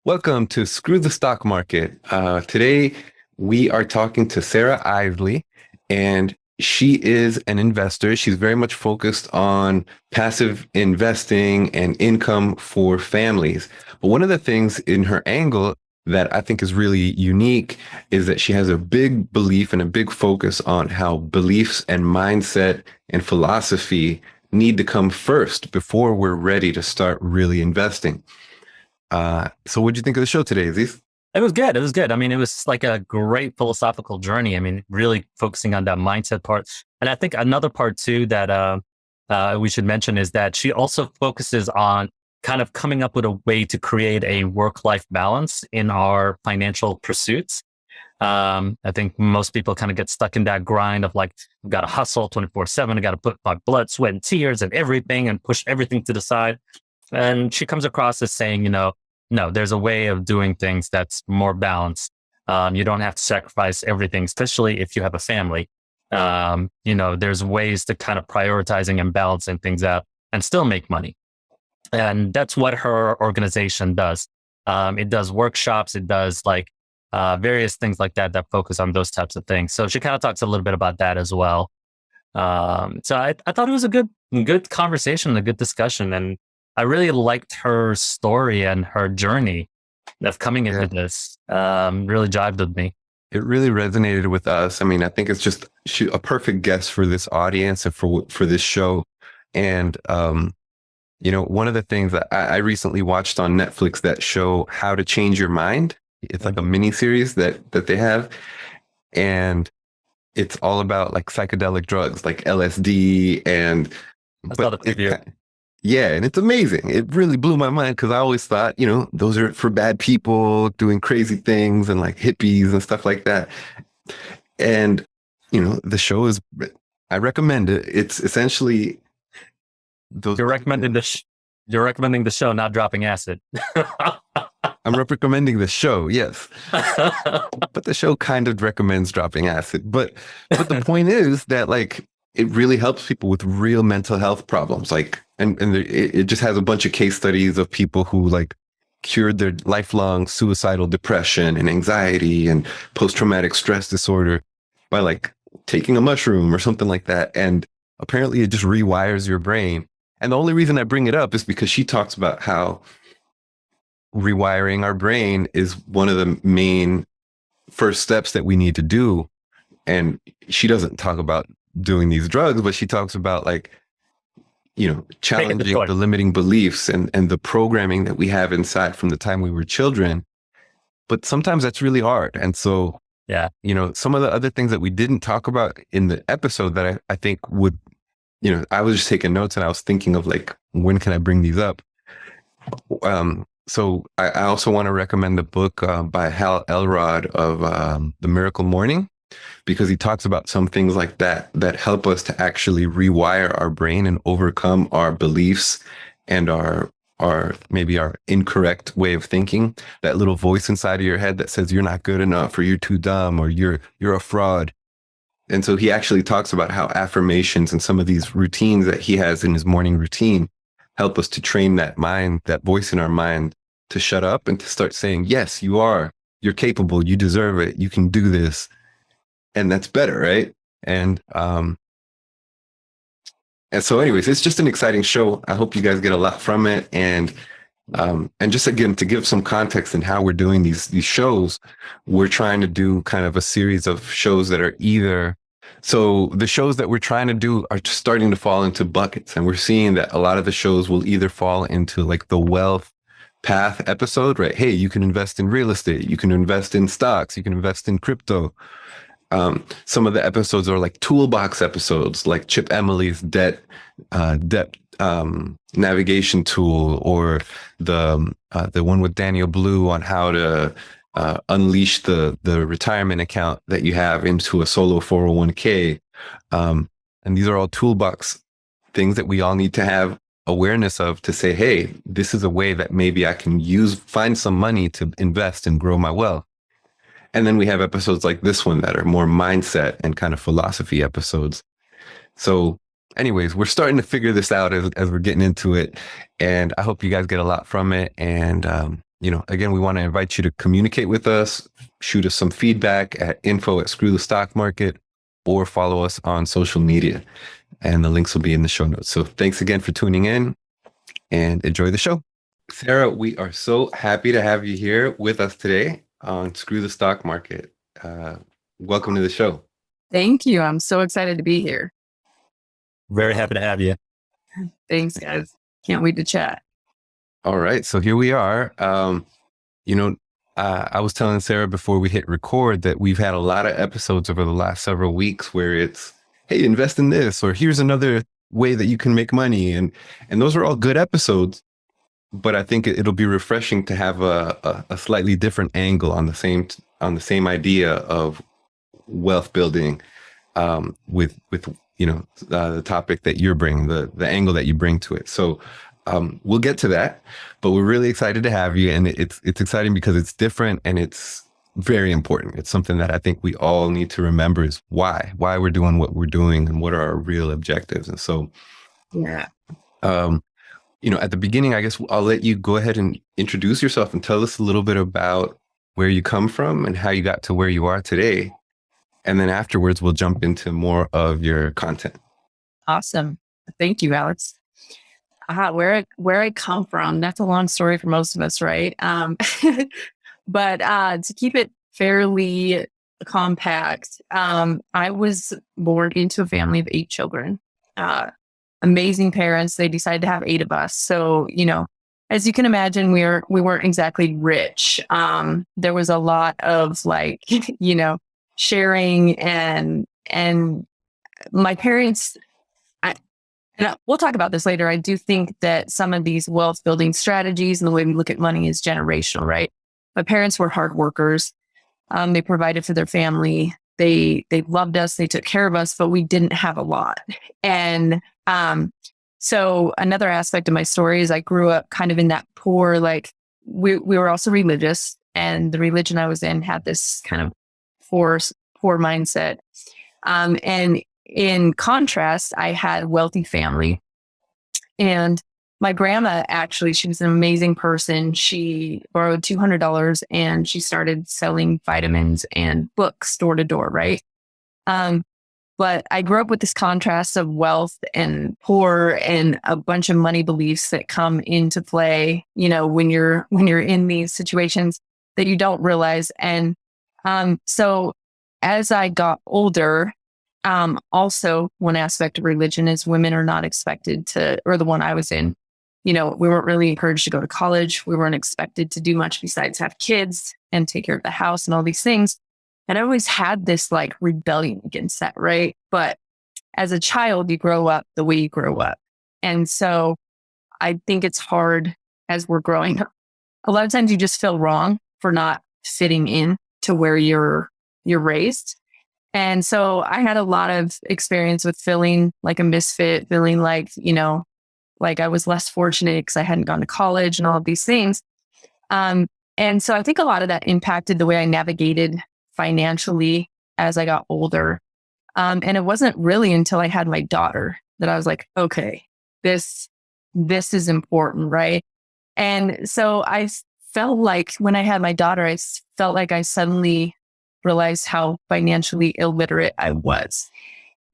Welcome to Screw the Stock Market. Today, we are talking to Sarah Isely, and she is an investor. She's very much focused on passive investing and income for families. But one of the things in her angle that I think is really unique is that she has a big belief and a big focus on how beliefs and mindset and philosophy need to come first before we're ready to start really investing. So what did you think of the show today, Aziz? It was good. It was good. I mean, it was like a great philosophical journey. I mean, really focusing on that mindset part. And I think another part too that we should mention is that she also focuses on kind of coming up with a way to create a work-life balance in our financial pursuits. I think most people kind of get stuck in that grind of like, I've got to hustle 24/7. I got to put my blood, sweat, and tears and everything and push everything to the side. And she comes across as saying, no, there's a way of doing things that's more balanced. You don't have to sacrifice everything, especially if you have a family. There's ways to kind of prioritizing and balancing things out and still make money. And that's what her organization does. It does workshops. It does like various things like that focus on those types of things. So she kind of talks a little bit about that as well. So I thought it was a good conversation, a good discussion. And I really liked her story and her journey of coming into this. Really jived with me. It really resonated with us. I mean, I think it's just a perfect guest for this audience and for this show. And one of the things that I recently watched on Netflix, that show How to Change Your Mind. It's like a mini series that they have, and it's all about like psychedelic drugs, like LSD, and I saw the preview. Yeah, and it's amazing. It really blew my mind because I always thought, those are for bad people doing crazy things and like hippies and stuff like that. And, the show is, I recommend it. It's essentially those. You're recommending the show, not dropping acid. I'm recommending the show, yes. But the show kind of recommends dropping acid. But the point is that like, it really helps people with real mental health problems. Like, and it just has a bunch of case studies of people who like cured their lifelong suicidal depression and anxiety and post-traumatic stress disorder by like taking a mushroom or something like that. And apparently it just rewires your brain. And the only reason I bring it up is because she talks about how rewiring our brain is one of the main first steps that we need to do. And she doesn't talk about doing these drugs, but she talks about like, challenging the limiting beliefs and the programming that we have inside from the time we were children. But sometimes that's really hard. And so, yeah, some of the other things that we didn't talk about in the episode that I think would, I was just taking notes and I was thinking of like, when can I bring these up? So I also want to recommend the book by Hal Elrod of The Miracle Morning, because he talks about some things like that help us to actually rewire our brain and overcome our beliefs and our maybe our incorrect way of thinking, that little voice inside of your head that says you're not good enough or you're too dumb or you're a fraud. And so he actually talks about how affirmations and some of these routines that he has in his morning routine help us to train that mind, that voice in our mind, to shut up and to start saying, yes, you're capable, you deserve it, you can do this. And that's better, right? And so anyways, it's just an exciting show. I hope you guys get a lot from it. And just again, to give some context in how we're doing these shows, we're trying to do kind of a series of shows that are so the shows that we're trying to do are starting to fall into buckets. And we're seeing that a lot of the shows will either fall into like the wealth path episode, right? Hey, you can invest in real estate, you can invest in stocks, you can invest in crypto. Some of the episodes are like toolbox episodes, like Chip Emily's debt navigation tool, or the one with Daniel Blue on how to unleash the retirement account that you have into a solo 401k. And these are all toolbox things that we all need to have awareness of, to say, hey, this is a way that maybe I can find some money to invest and grow my wealth. And then we have episodes like this one that are more mindset and kind of philosophy episodes. So anyways, we're starting to figure this out as we're getting into it. And I hope you guys get a lot from it. And again, we want to invite you to communicate with us, shoot us some feedback at info@screwthestockmarket, or follow us on social media. And the links will be in the show notes. So thanks again for tuning in and enjoy the show. Sarah, we are so happy to have you here with us today on Screw the Stock Market. Welcome to the show. Thank you. I'm so excited to be here. Very happy to have you. Thanks, guys. Can't wait to chat. All right. So here we are. I was telling Sarah before we hit record that we've had a lot of episodes over the last several weeks where it's, hey, invest in this, or here's another way that you can make money. And those are all good episodes. But I think it'll be refreshing to have a slightly different angle on the same idea of wealth building, with the topic that you're bringing, the angle that you bring to it. So we'll get to that, but we're really excited to have you, and it's exciting because it's different and it's very important. It's something that I think we all need to remember is why we're doing what we're doing and what are our real objectives. And so, Yeah. At the beginning, I guess I'll let you go ahead and introduce yourself and tell us a little bit about where you come from and how you got to where you are today. And then afterwards, we'll jump into more of your content. Awesome. Thank you, Alex. Where I come from, that's a long story for most of us, right? But to keep it fairly compact, I was born into a family of 8 children. Amazing parents. They decided to have 8 of us. So, as you can imagine, we weren't exactly rich. There was a lot of sharing and my parents, we'll talk about this later. I do think that some of these wealth building strategies and the way we look at money is generational, right? My parents were hard workers. They provided for their family. They loved us. They took care of us, but we didn't have a lot. And so another aspect of my story is I grew up kind of in that poor, we were also religious, and the religion I was in had this kind of poor mindset. And in contrast, I had a wealthy family. And my grandma, actually, she was an amazing person. She borrowed $200 and she started selling vitamins and books door to door, right? But I grew up with this contrast of wealth and poor and a bunch of money beliefs that come into play, when you're in these situations that you don't realize. And so as I got older, also one aspect of religion is women are not expected to, or the one I was in, we weren't really encouraged to go to college. We weren't expected to do much besides have kids and take care of the house and all these things. And I always had this rebellion against that, right? But as a child, you grow up the way you grow up. And so I think it's hard as we're growing up. A lot of times you just feel wrong for not fitting in to where you're raised. And so I had a lot of experience with feeling like a misfit, feeling like I was less fortunate because I hadn't gone to college and all of these things. And so I think a lot of that impacted the way I navigated financially as I got older. And it wasn't really until I had my daughter that I was like, okay, this is important, right? And so I felt like when I had my daughter, I felt like I suddenly realized how financially illiterate I was.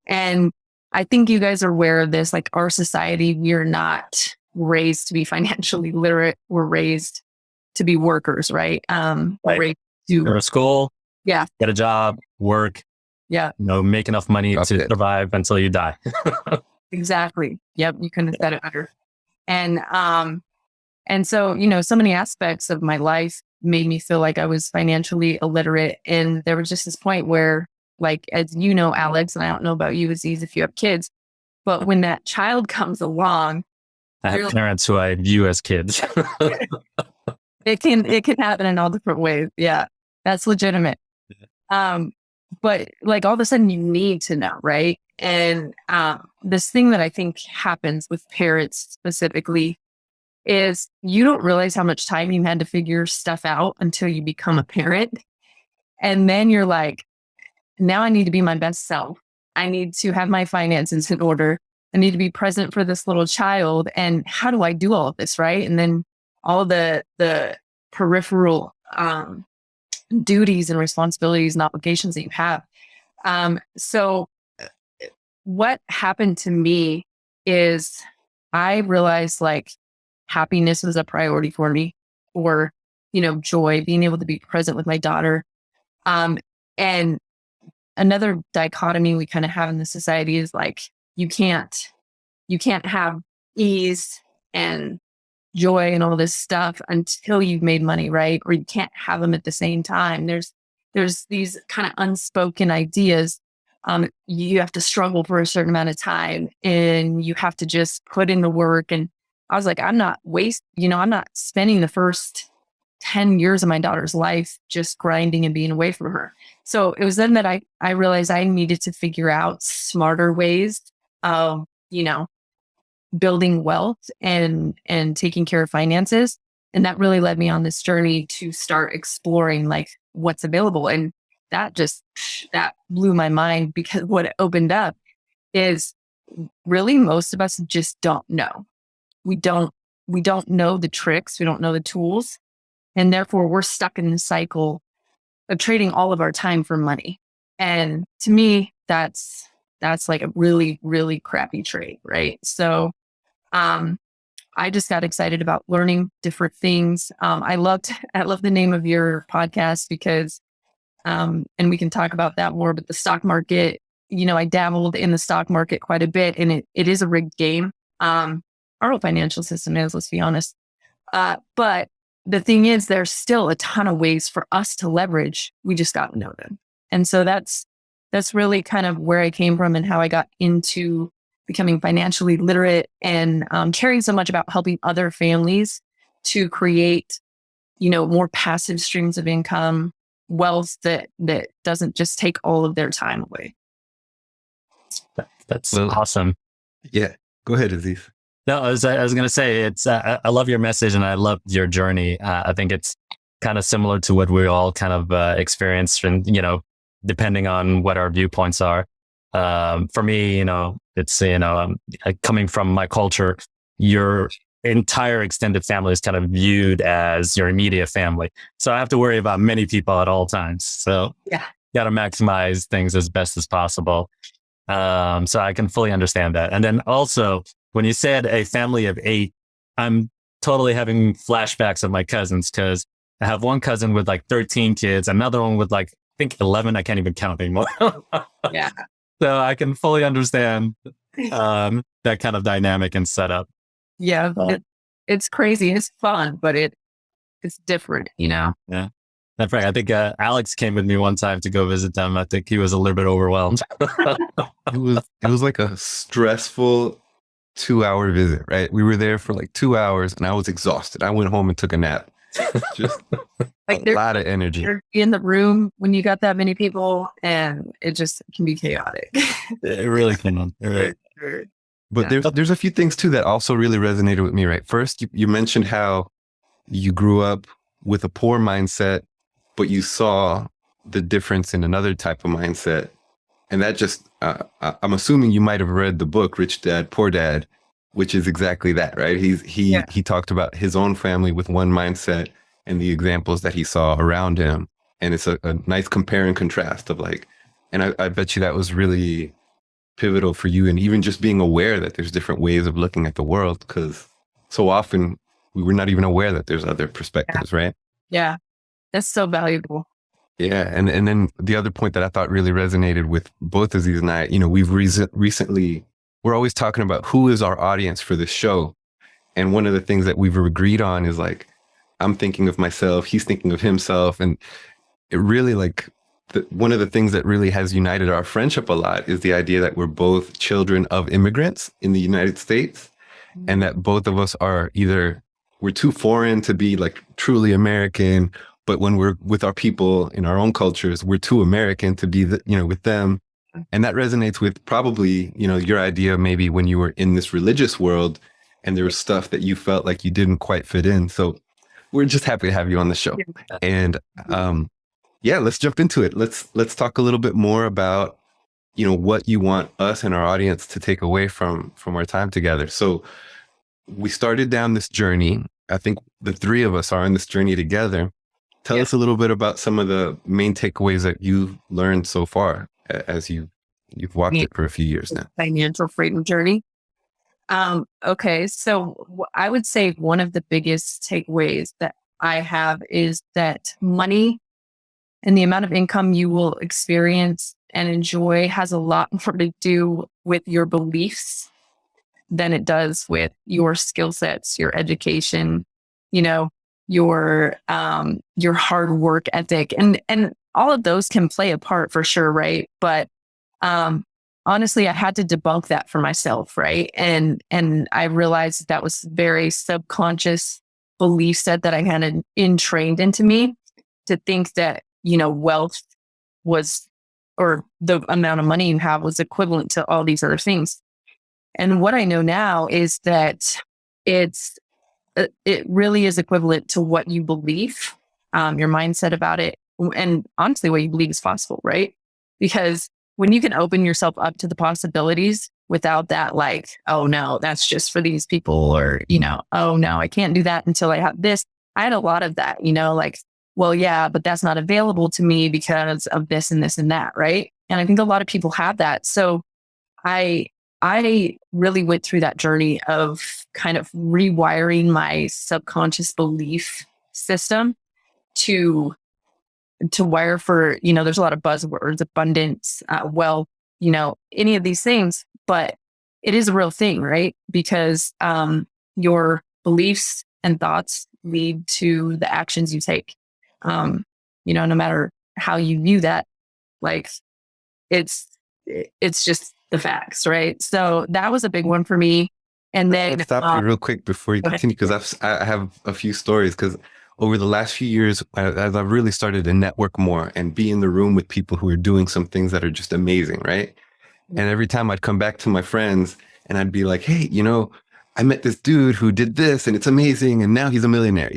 And I think you guys are aware of this. Our society, we are not raised to be financially literate. We're raised to be workers, right? Right. Raised to Go to school, get a job, work, make enough money to survive until you die. Exactly. Yep. You couldn't have said it better. And so, so many aspects of my life made me feel like I was financially illiterate. And there was just this point where, as you know, Alex, and I don't know about you, Aziz, if you have kids, but when that child comes along, I have parents who I view as kids. it can happen in all different ways. Yeah, that's legitimate. But all of a sudden you need to know, right? And this thing that I think happens with parents specifically is you don't realize how much time you had to figure stuff out until you become a parent. And then you're like, now I need to be my best self. I need to have my finances in order. I need to be present for this little child. And how do I do all of this, right? And then all the peripheral duties and responsibilities and obligations that you have. So what happened to me is I realized like happiness was a priority for me, or, joy, being able to be present with my daughter. And another dichotomy we kind of have in the society is like, you can't have ease and joy and all this stuff until you've made money, right? Or you can't have them at the same time. There's these kind of unspoken ideas. You have to struggle for a certain amount of time and you have to just put in the work. And I was like, I'm not spending the first 10 years of my daughter's life just grinding and being away from her. So it was then that I realized I needed to figure out smarter ways of, building wealth and taking care of finances. And that really led me on this journey to start exploring like what's available. And that blew my mind, because what it opened up is really most of us just don't know. We don't know the tricks. We don't know the tools. And therefore we're stuck in the cycle of trading all of our time for money. And to me, that's like a really, really crappy trade. Right. So, I just got excited about learning different things. I love the name of your podcast because, and we can talk about that more, but the stock market, I dabbled in the stock market quite a bit, and it is a rigged game. Our whole financial system is, let's be honest. But the thing is, there's still a ton of ways for us to leverage. We just got to know them. And so that's really kind of where I came from and how I got into becoming financially literate and caring so much about helping other families to create, more passive streams of income, wealth that doesn't just take all of their time away. That's awesome. Yeah. Go ahead, Aziz. No, I was going to say, it's, I love your message and I love your journey. I think it's kind of similar to what we all kind of experienced, and, depending on what our viewpoints are. For me, it's, coming from my culture, your entire extended family is kind of viewed as your immediate family. So I have to worry about many people at all times. So yeah, got to maximize things as best as possible. So I can fully understand that. And then also, when you said a family of 8, I'm totally having flashbacks of my cousins, because I have one cousin with like 13 kids, another one with like, I think 11. I can't even count anymore. Yeah. So I can fully understand that kind of dynamic and setup. Yeah, it's crazy. It's fun, but it's different, Yeah, that's right. I think Alex came with me one time to go visit them. I think he was a little bit overwhelmed. It was like a stressful 2-hour visit, right? We were there for like 2 hours and I was exhausted. I went home and took a nap. Just like a lot of energy. You're in the room when you got that many people, and it just can be chaotic. It really can. But there's a few things too that also really resonated with me, right? First, you mentioned how you grew up with a poor mindset, but you saw the difference in another type of mindset. And that just, I'm assuming you might have read the book, Rich Dad, Poor Dad, which is exactly that, right? He talked about his own family with one mindset and the examples that he saw around him. And it's a nice compare and contrast of like, and I bet you that was really pivotal for you. And even just being aware that there's different ways of looking at the world, because so often we were not even aware that there's other perspectives, right? Yeah, that's so valuable. Yeah. And then the other point that I thought really resonated with both Aziz and I, we've recently, we're always talking about who is our audience for this show. And one of the things that we've agreed on is like, I'm thinking of myself, he's thinking of himself. And it really like, one of the things that really has united our friendship a lot is the idea that we're both children of immigrants in the United States, and that both of us are either, we're too foreign to be like truly American, but when we're with our people in our own cultures, we're too American to be, with them. And that resonates with probably, your idea maybe when you were in this religious world and there was stuff that you felt like you didn't quite fit in. So we're just happy to have you on the show. And yeah, let's jump into it. Let's talk a little bit more about, what you want us and our audience to take away from our time together. So we started down this journey I think the three of us are on this journey together. Tell us a little bit about some of the main takeaways that you've learned so far as you've walked it for a few years now. Financial freedom journey. Okay. So I would say one of the biggest takeaways that I have is that money and the amount of income you will experience and enjoy has a lot more to do with your beliefs than it does with your skill sets, your education, you know, your hard work ethic, and all of those can play a part for sure, right? But honestly, I had to debunk that for myself, right? And I realized that was very subconscious belief set that I had entrained into me to think that, wealth was, or the amount of money you have was equivalent to all these other things. And what I know now is that it really is equivalent to what you believe, your mindset about it, and honestly, what you believe is possible, right? Because when you can open yourself up to the possibilities without that, like, oh no, that's just for these people, or, oh no, I can't do that until I have this. I had a lot of that, like, well, yeah, but that's not available to me because of this and this and that, right? And I think a lot of people have that. So I really went through that journey of kind of rewiring my subconscious belief system to wire for, there's a lot of buzzwords, abundance, wealth, any of these things, but it is a real thing, right? Because your beliefs and thoughts lead to the actions you take. No matter how you view that, like it's just the facts, right? So that was a big one for me. And then Stop you real quick before you continue, because I have a few stories. Because over the last few years, as I've really started to network more and be in the room with people who are doing some things that are just amazing, right? And every time I'd come back to my friends and I'd be like, hey, I met this dude who did this and it's amazing, and now he's a millionaire,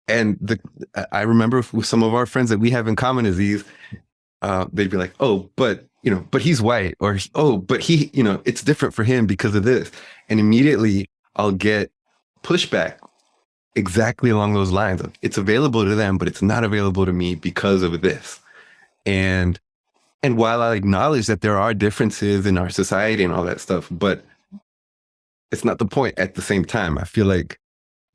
And I remember with some of our friends that we have in common, Aziz, they'd be like, oh, but he's white, or, oh, but he, it's different for him because of this. And immediately I'll get pushback exactly along those lines of, it's available to them, but it's not available to me because of this. And while I acknowledge that there are differences in our society and all that stuff, but it's not the point at the same time. I feel like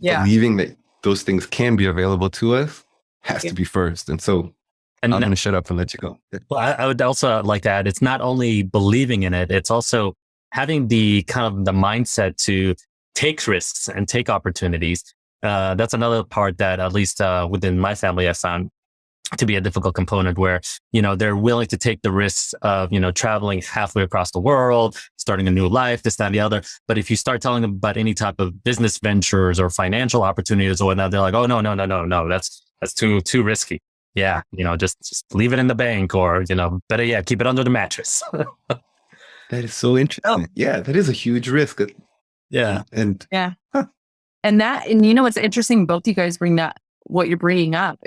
believing that those things can be available to us has to be first. And so I'm going to shut up and let you go. Well, I would also like to add, it's not only believing in it, it's also having the kind of the mindset to take risks and take opportunities. That's another part that, at least within my family, I found to be a difficult component, where, they're willing to take the risks of, traveling halfway across the world, starting a new life, this, that, and the other. But if you start telling them about any type of business ventures or financial opportunities or whatnot, they're like, oh, no, that's too risky. Yeah. Just leave it in the bank, or, better yet, keep it under the mattress. That is so interesting. Oh. Yeah, that is a huge risk. Yeah. And and what's interesting, both you guys bring that, what you're bringing up,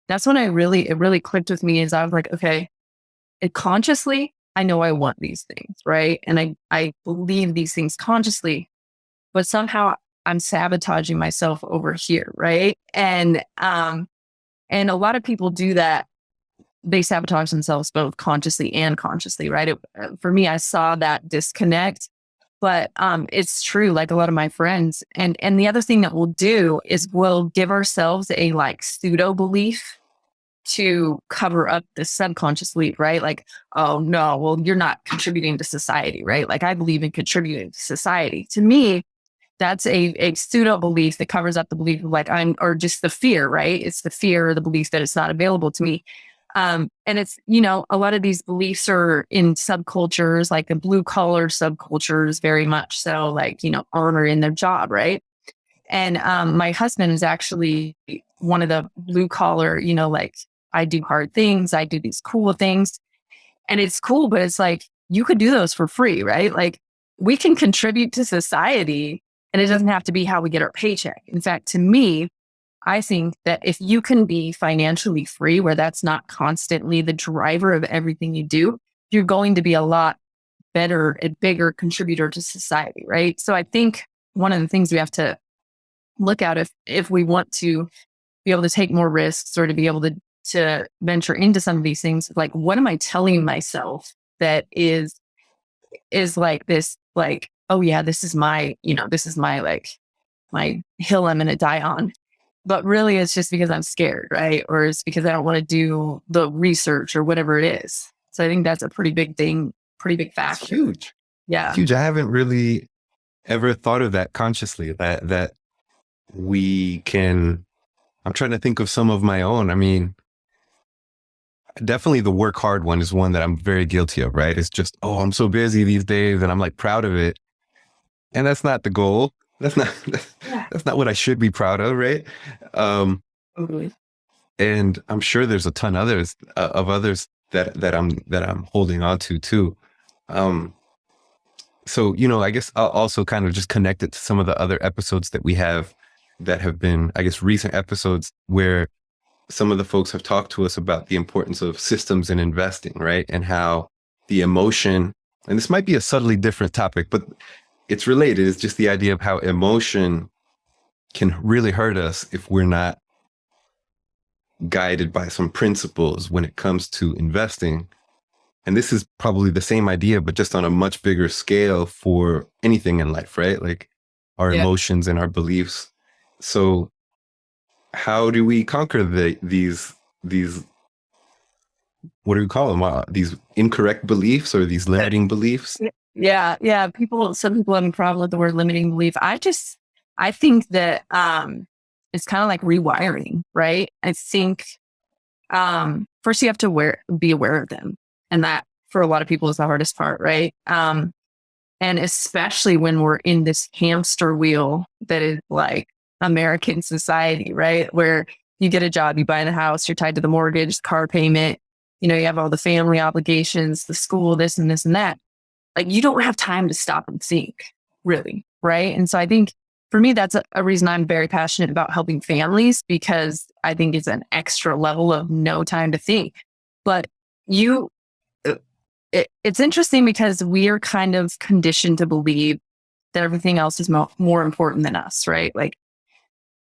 that's when it really clicked with me, is I was like, okay, consciously, I know I want these things, right? And I believe these things consciously, but somehow I'm sabotaging myself over here, right? And a lot of people do that. They sabotage themselves both consciously and unconsciously, right? For me, I saw that disconnect, but it's true. Like a lot of my friends, and the other thing that we'll do is we'll give ourselves a like pseudo belief to cover up the subconscious belief, right? Like, oh no, well, you're not contributing to society, right? Like, I believe in contributing to society. To me, that's a pseudo belief that covers up the belief of like, or just the fear, right? It's the fear or the belief that it's not available to me. And it's, a lot of these beliefs are in subcultures, like the blue collar subcultures, very much so, like, honor in their job, right? And my husband is actually one of the blue collar, like, I do hard things, I do these cool things. And it's cool, but it's like, you could do those for free, right? Like, we can contribute to society, and it doesn't have to be how we get our paycheck. In fact, to me, I think that if you can be financially free, where that's not constantly the driver of everything you do, you're going to be a lot better and bigger contributor to society, right? So I think one of the things we have to look at if we want to be able to take more risks or to be able to venture into some of these things. Like, what am I telling myself that is like this, like, oh yeah, this is my, this is my, like, my hill I'm going to die on. But really it's just because I'm scared, right? Or it's because I don't want to do the research or whatever it is. So I think that's a pretty big thing, pretty big factor. It's huge. Yeah. It's huge. I haven't really ever thought of that consciously, that we can, I'm trying to think of some of my own. I mean, definitely the work hard one is one that I'm very guilty of, right? It's just, oh, I'm so busy these days and I'm like proud of it. And that's not the goal. That's not what I should be proud of, right? Totally. And I'm sure there's a ton others that I'm holding on to too. So, I guess I'll also kind of just connect it to some of the other episodes that we have that have been, I guess, recent episodes where some of the folks have talked to us about the importance of systems in investing, right? And how the emotion, and this might be a subtly different topic, but it's related. It's just the idea of how emotion can really hurt us if we're not guided by some principles when it comes to investing. And this is probably the same idea, but just on a much bigger scale for anything in life, right? Like our emotions and our beliefs. So how do we conquer these what do we call them? These incorrect beliefs or these limiting beliefs? Yeah. Some people have a problem with the word limiting belief. I think that it's kind of like rewiring, right? I think first you have to be aware of them. And that for a lot of people is the hardest part, right? And especially when we're in this hamster wheel that is like American society, right? Where you get a job, you buy a house, you're tied to the mortgage, the car payment, you have all the family obligations, the school, this and this and that. Like, you don't have time to stop and think, really, right? And so I think for me, that's a reason I'm very passionate about helping families, because I think it's an extra level of no time to think. But it's interesting because we are kind of conditioned to believe that everything else is more important than us, right? Like,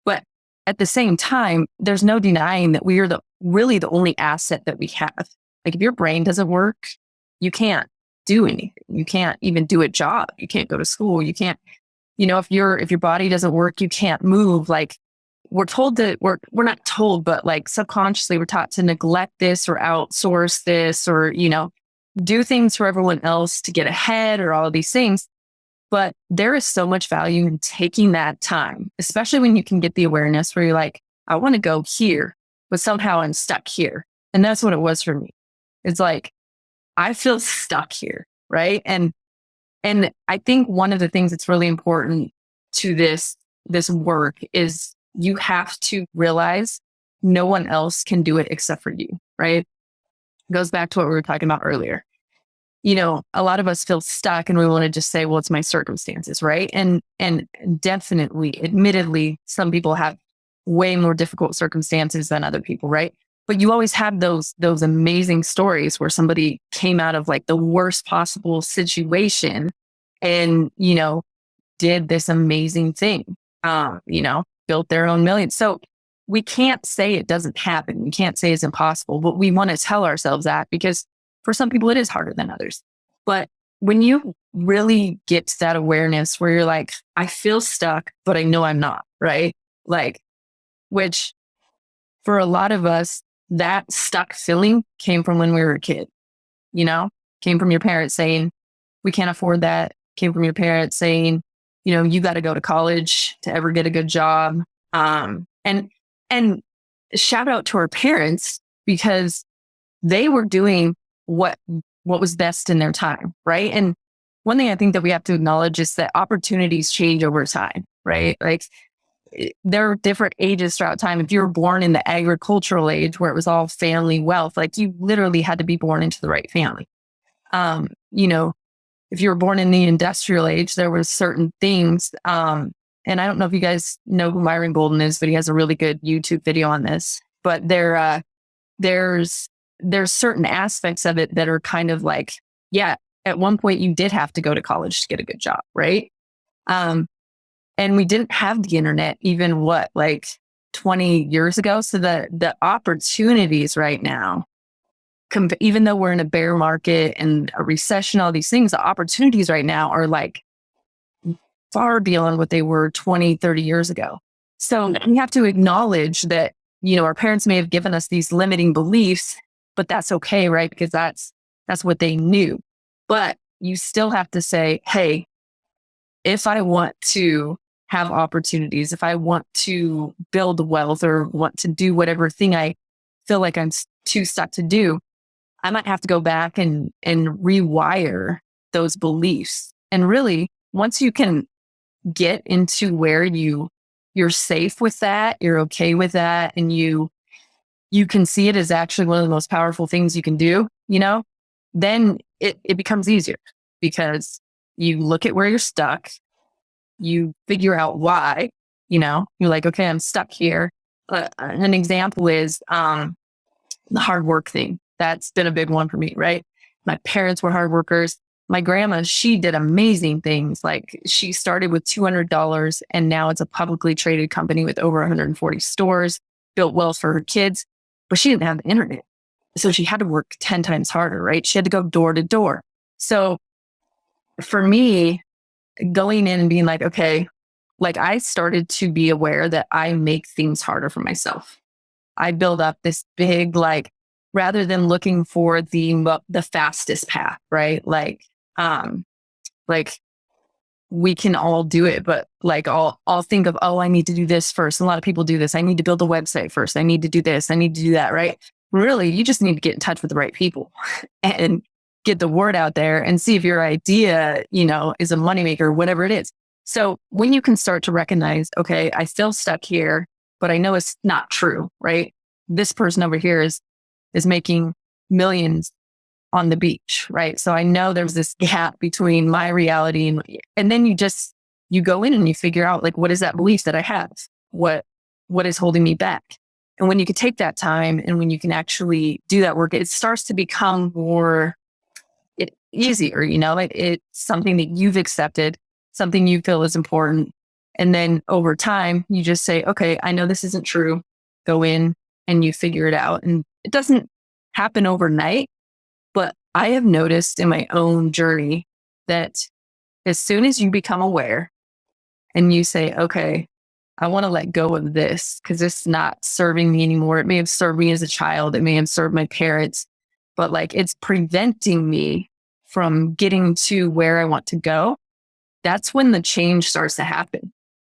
but at the same time, there's no denying that we are really the only asset that we have. Like, if your brain doesn't work, you can't do anything. You can't even do a job. You can't go to school. You can't, if your body doesn't work, you can't move. Like, we're told that we're not told, but like subconsciously we're taught to neglect this or outsource this or, do things for everyone else to get ahead or all of these things. But there is so much value in taking that time, especially when you can get the awareness where you're like, I want to go here, but somehow I'm stuck here. And that's what it was for me. It's like, I feel stuck here, right? And I think one of the things that's really important to this work is you have to realize no one else can do it except for you, right? It goes back to what we were talking about earlier. A lot of us feel stuck and we want to just say, well, it's my circumstances, right? And definitely, admittedly, some people have way more difficult circumstances than other people, right? But you always have those amazing stories where somebody came out of like the worst possible situation and, did this amazing thing, built their own millions. So we can't say it doesn't happen. We can't say it's impossible, but we want to tell ourselves that because for some people it is harder than others. But when you really get to that awareness where you're like, I feel stuck, but I know I'm not, right? Like, which for a lot of us, that stuck feeling came from when we were a kid, came from your parents saying, we can't afford that. Came from your parents saying, you got to go to college to ever get a good job. And shout out to our parents because they were doing what was best in their time, right? And one thing I think that we have to acknowledge is that opportunities change over time, right? Like, there are different ages throughout time. If you were born in the agricultural age where it was all family wealth, like you literally had to be born into the right family. If you were born in the industrial age, there were certain things. And I don't know if you guys know who Myron Golden is, but he has a really good YouTube video on this. But there's certain aspects of it that are kind of like, yeah, at one point you did have to go to college to get a good job, right? And we didn't have the internet even like 20 years ago. So the opportunities right now, even though we're in a bear market and a recession, all these things, the opportunities right now are like far beyond what they were 20, 30 years ago. So we have to acknowledge that, our parents may have given us these limiting beliefs, but that's okay, right? Because that's what they knew. But you still have to say, hey, if I want to have opportunities, if I want to build wealth or want to do whatever thing I feel like I'm too stuck to do, I might have to go back and rewire those beliefs. And really, once you can get into where you're safe with that, you're okay with that, and you can see it as actually one of the most powerful things you can do, then it becomes easier because you look at where you're stuck, you figure out why, you're like, okay, I'm stuck here. An example is the hard work thing. That's been a big one for me, right? My parents were hard workers. My grandma, she did amazing things. Like she started with $200 and now it's a publicly traded company with over 140 stores, built wealth for her kids, but she didn't have the internet. So she had to work 10 times harder, right? She had to go door to door. So for me, going in and being like, okay, like I started to be aware that I make things harder for myself. I build up this big, rather than looking for the fastest path, right? Like we can all do it, but I'll think of, I need to do this first. A lot of people do this. I need to build a website first. I need to do this. I need to do that, right? Really, you just need to get in touch with the right people and get the word out there and see if your idea, is a moneymaker, whatever it is. So when you can start to recognize, okay, I feel stuck here, but I know it's not true, right? This person over here is making millions on the beach, right? So I know there's this gap between my reality and then you go in and you figure out what is that belief that I have? What is holding me back? And when you can take that time and when you can actually do that work, it starts to become more easier, it's something that you've accepted, something you feel is important. And then over time, you just say, okay, I know this isn't true. Go in and you figure it out. And it doesn't happen overnight, but I have noticed in my own journey that as soon as you become aware and you say, okay, I want to let go of this because it's not serving me anymore. It may have served me as a child. It may have served my parents, but it's preventing me from getting to where I want to go. That's when the change starts to happen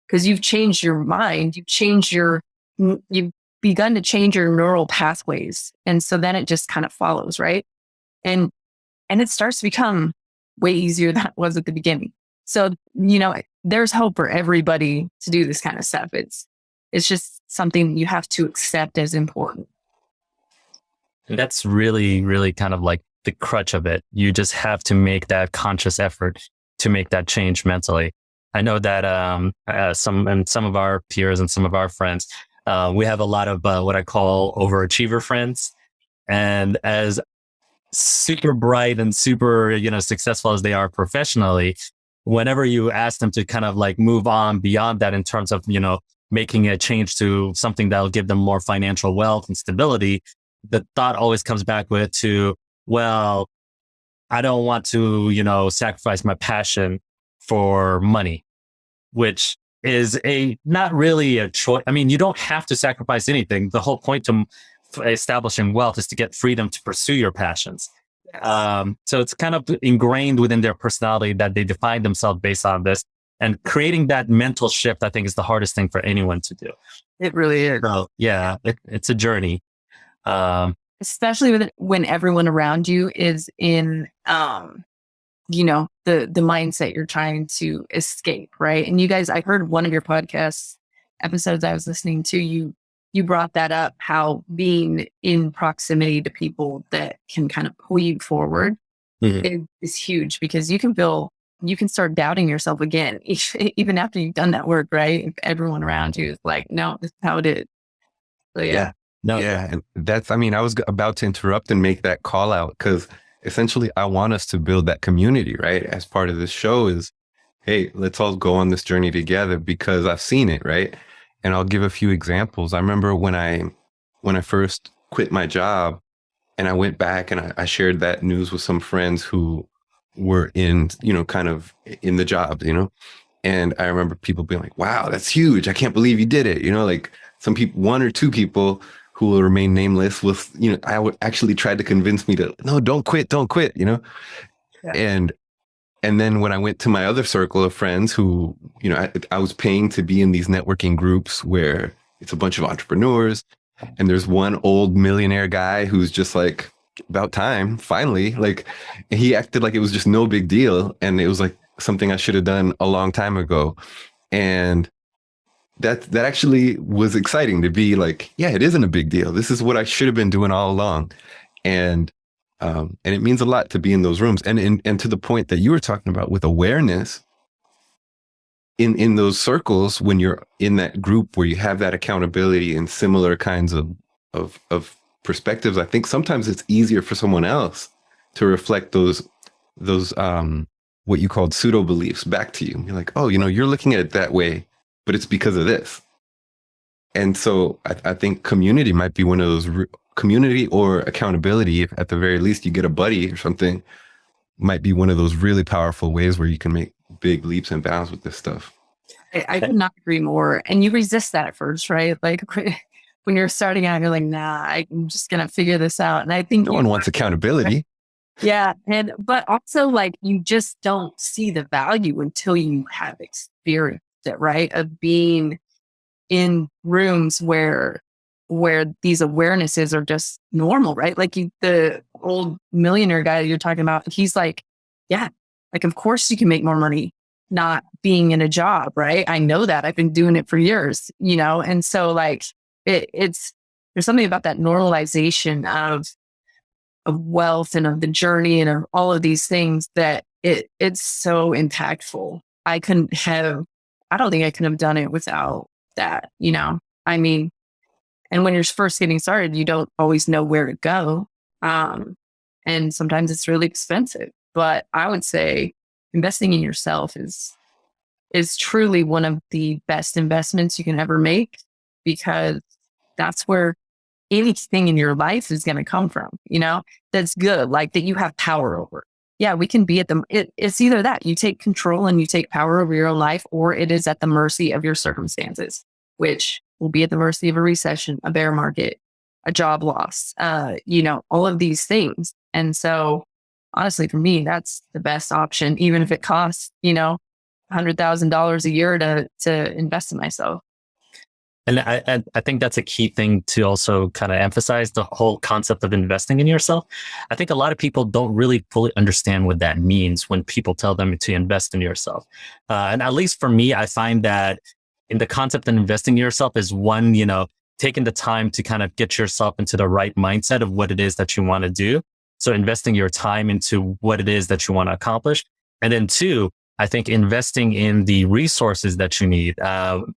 because you've changed your mind. You've begun to change your neural pathways. And so then it just kind of follows, right? And it starts to become way easier than it was at the beginning. So, there's hope for everybody to do this kind of stuff. It's just something you have to accept as important. And that's really, really kind of like the crutch of it. You just have to make that conscious effort to make that change mentally. I know that some of our peers and some of our friends, we have a lot of what I call overachiever friends. And as super bright and super, successful as they are professionally, whenever you ask them to kind of move on beyond that in terms of, making a change to something that'll give them more financial wealth and stability, the thought always comes back well, I don't want to, sacrifice my passion for money, which is not really a choice. I mean, you don't have to sacrifice anything. The whole point to establishing wealth is to get freedom to pursue your passions. So it's kind of ingrained within their personality that they define themselves based on this. And creating that mental shift, I think, is the hardest thing for anyone to do. It really is. So, yeah, it's a journey. Especially when everyone around you is in, the mindset you're trying to escape, right? And you guys, I heard one of your podcast episodes I was listening to, you brought that up, how being in proximity to people that can kind of pull you forward is huge because you can start doubting yourself again, even after you've done that work, right? If everyone around you is like, no, this is how it is. So, yeah. No. Yeah. And I was about to interrupt and make that call out because essentially I want us to build that community, right? As part of this show is hey, let's all go on this journey together because I've seen it, right? And I'll give a few examples. I remember when I first quit my job and I went back and I shared that news with some friends who were in, kind of in the job, and I remember people being like, wow, that's huge. I can't believe you did it. Like some people, one or two people who will remain nameless was, I would actually try to convince me to, no, don't quit, Yeah. And then when I went to my other circle of friends who, I was paying to be in these networking groups where it's a bunch of entrepreneurs and there's one old millionaire guy who's just like, about time, finally, like he acted like it was just no big deal. And it was like something I should have done a long time ago. And that actually was exciting to be like, yeah, it isn't a big deal. This is what I should have been doing all along. And it means a lot to be in those rooms. And to the point that you were talking about with awareness in those circles, when you're in that group where you have that accountability and similar kinds of perspectives, I think sometimes it's easier for someone else to reflect those what you called pseudo beliefs back to you. You're like, oh, you're looking at it that way, but it's because of this. And so I think community might be one of those community or accountability. If at the very least you get a buddy or something, might be one of those really powerful ways where you can make big leaps and bounds with this stuff. I could not agree more. And you resist that at first, right? Like when you're starting out, you're like, nah, I'm just going to figure this out. And I think no one wants accountability. Yeah. But also like, you just don't see the value until you have experienced it, right? Of being in rooms where these awarenesses are just normal, right? Like the old millionaire guy you're talking about, he's like, yeah, like, of course you can make more money not being in a job, right? I know that. I've been doing it for years, And so like there's something about that normalization of wealth and of the journey and of all of these things that it's so impactful. I don't think I could have done it without that, I mean, and when you're first getting started, you don't always know where to go. And sometimes it's really expensive, but I would say investing in yourself is truly one of the best investments you can ever make, because that's where anything in your life is going to come from, that's good, like that you have power over. Yeah, we can be it's either that you take control and you take power over your own life, or it is at the mercy of your circumstances, which will be at the mercy of a recession, a bear market, a job loss, all of these things. And so honestly, for me, that's the best option, even if it costs, $100,000 a year to invest in myself. And I think that's a key thing to also kind of emphasize, the whole concept of investing in yourself. I think a lot of people don't really fully understand what that means when people tell them to invest in yourself. And at least for me, I find that in the concept of investing in yourself is one, taking the time to kind of get yourself into the right mindset of what it is that you want to do. So investing your time into what it is that you want to accomplish. And then two, I think investing in the resources that you need,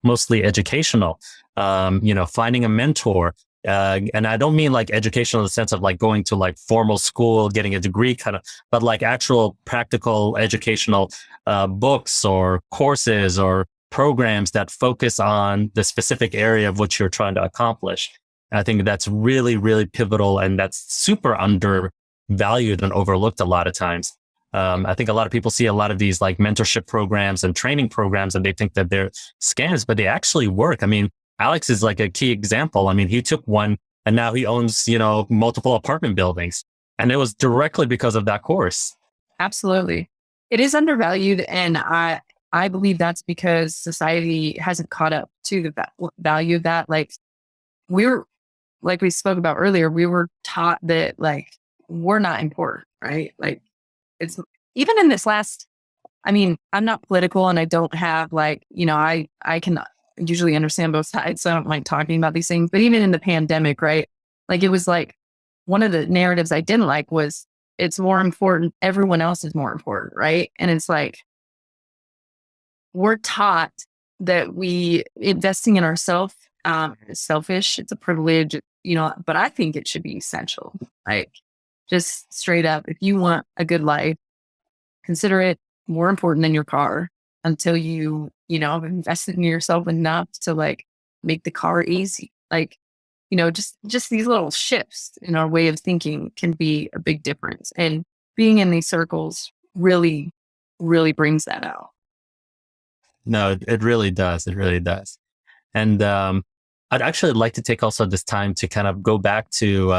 mostly educational, finding a mentor. And I don't mean like educational in the sense of like going to like formal school, getting a degree kind of, but like actual practical educational books or courses or programs that focus on the specific area of what you're trying to accomplish. And I think that's really, really pivotal, and that's super undervalued and overlooked a lot of times. I think a lot of people see a lot of these like mentorship programs and training programs and they think that they're scams, but they actually work. I mean, Alex is like a key example. I mean, he took one and now he owns, multiple apartment buildings, and it was directly because of that course. Absolutely. It is undervalued. And I believe that's because society hasn't caught up to the value of that. Like like we spoke about earlier, we were taught that like, we're not important, right? Like, it's even in this I'm not political and I don't have like, I can usually understand both sides. So I don't like talking about these things, but even in the pandemic, right? Like it was like one of the narratives I didn't like was it's more important. Everyone else is more important. Right. And it's like, we're taught that investing in ourselves is selfish. It's a privilege, but I think it should be essential. Like, just straight up, if you want a good life, consider it more important than your car. until have invested in yourself enough to like make the car easy. Like, just these little shifts in our way of thinking can be a big difference. And being in these circles really, really brings that out. No, it really does. It really does. And I'd actually like to take also this time to kind of go back to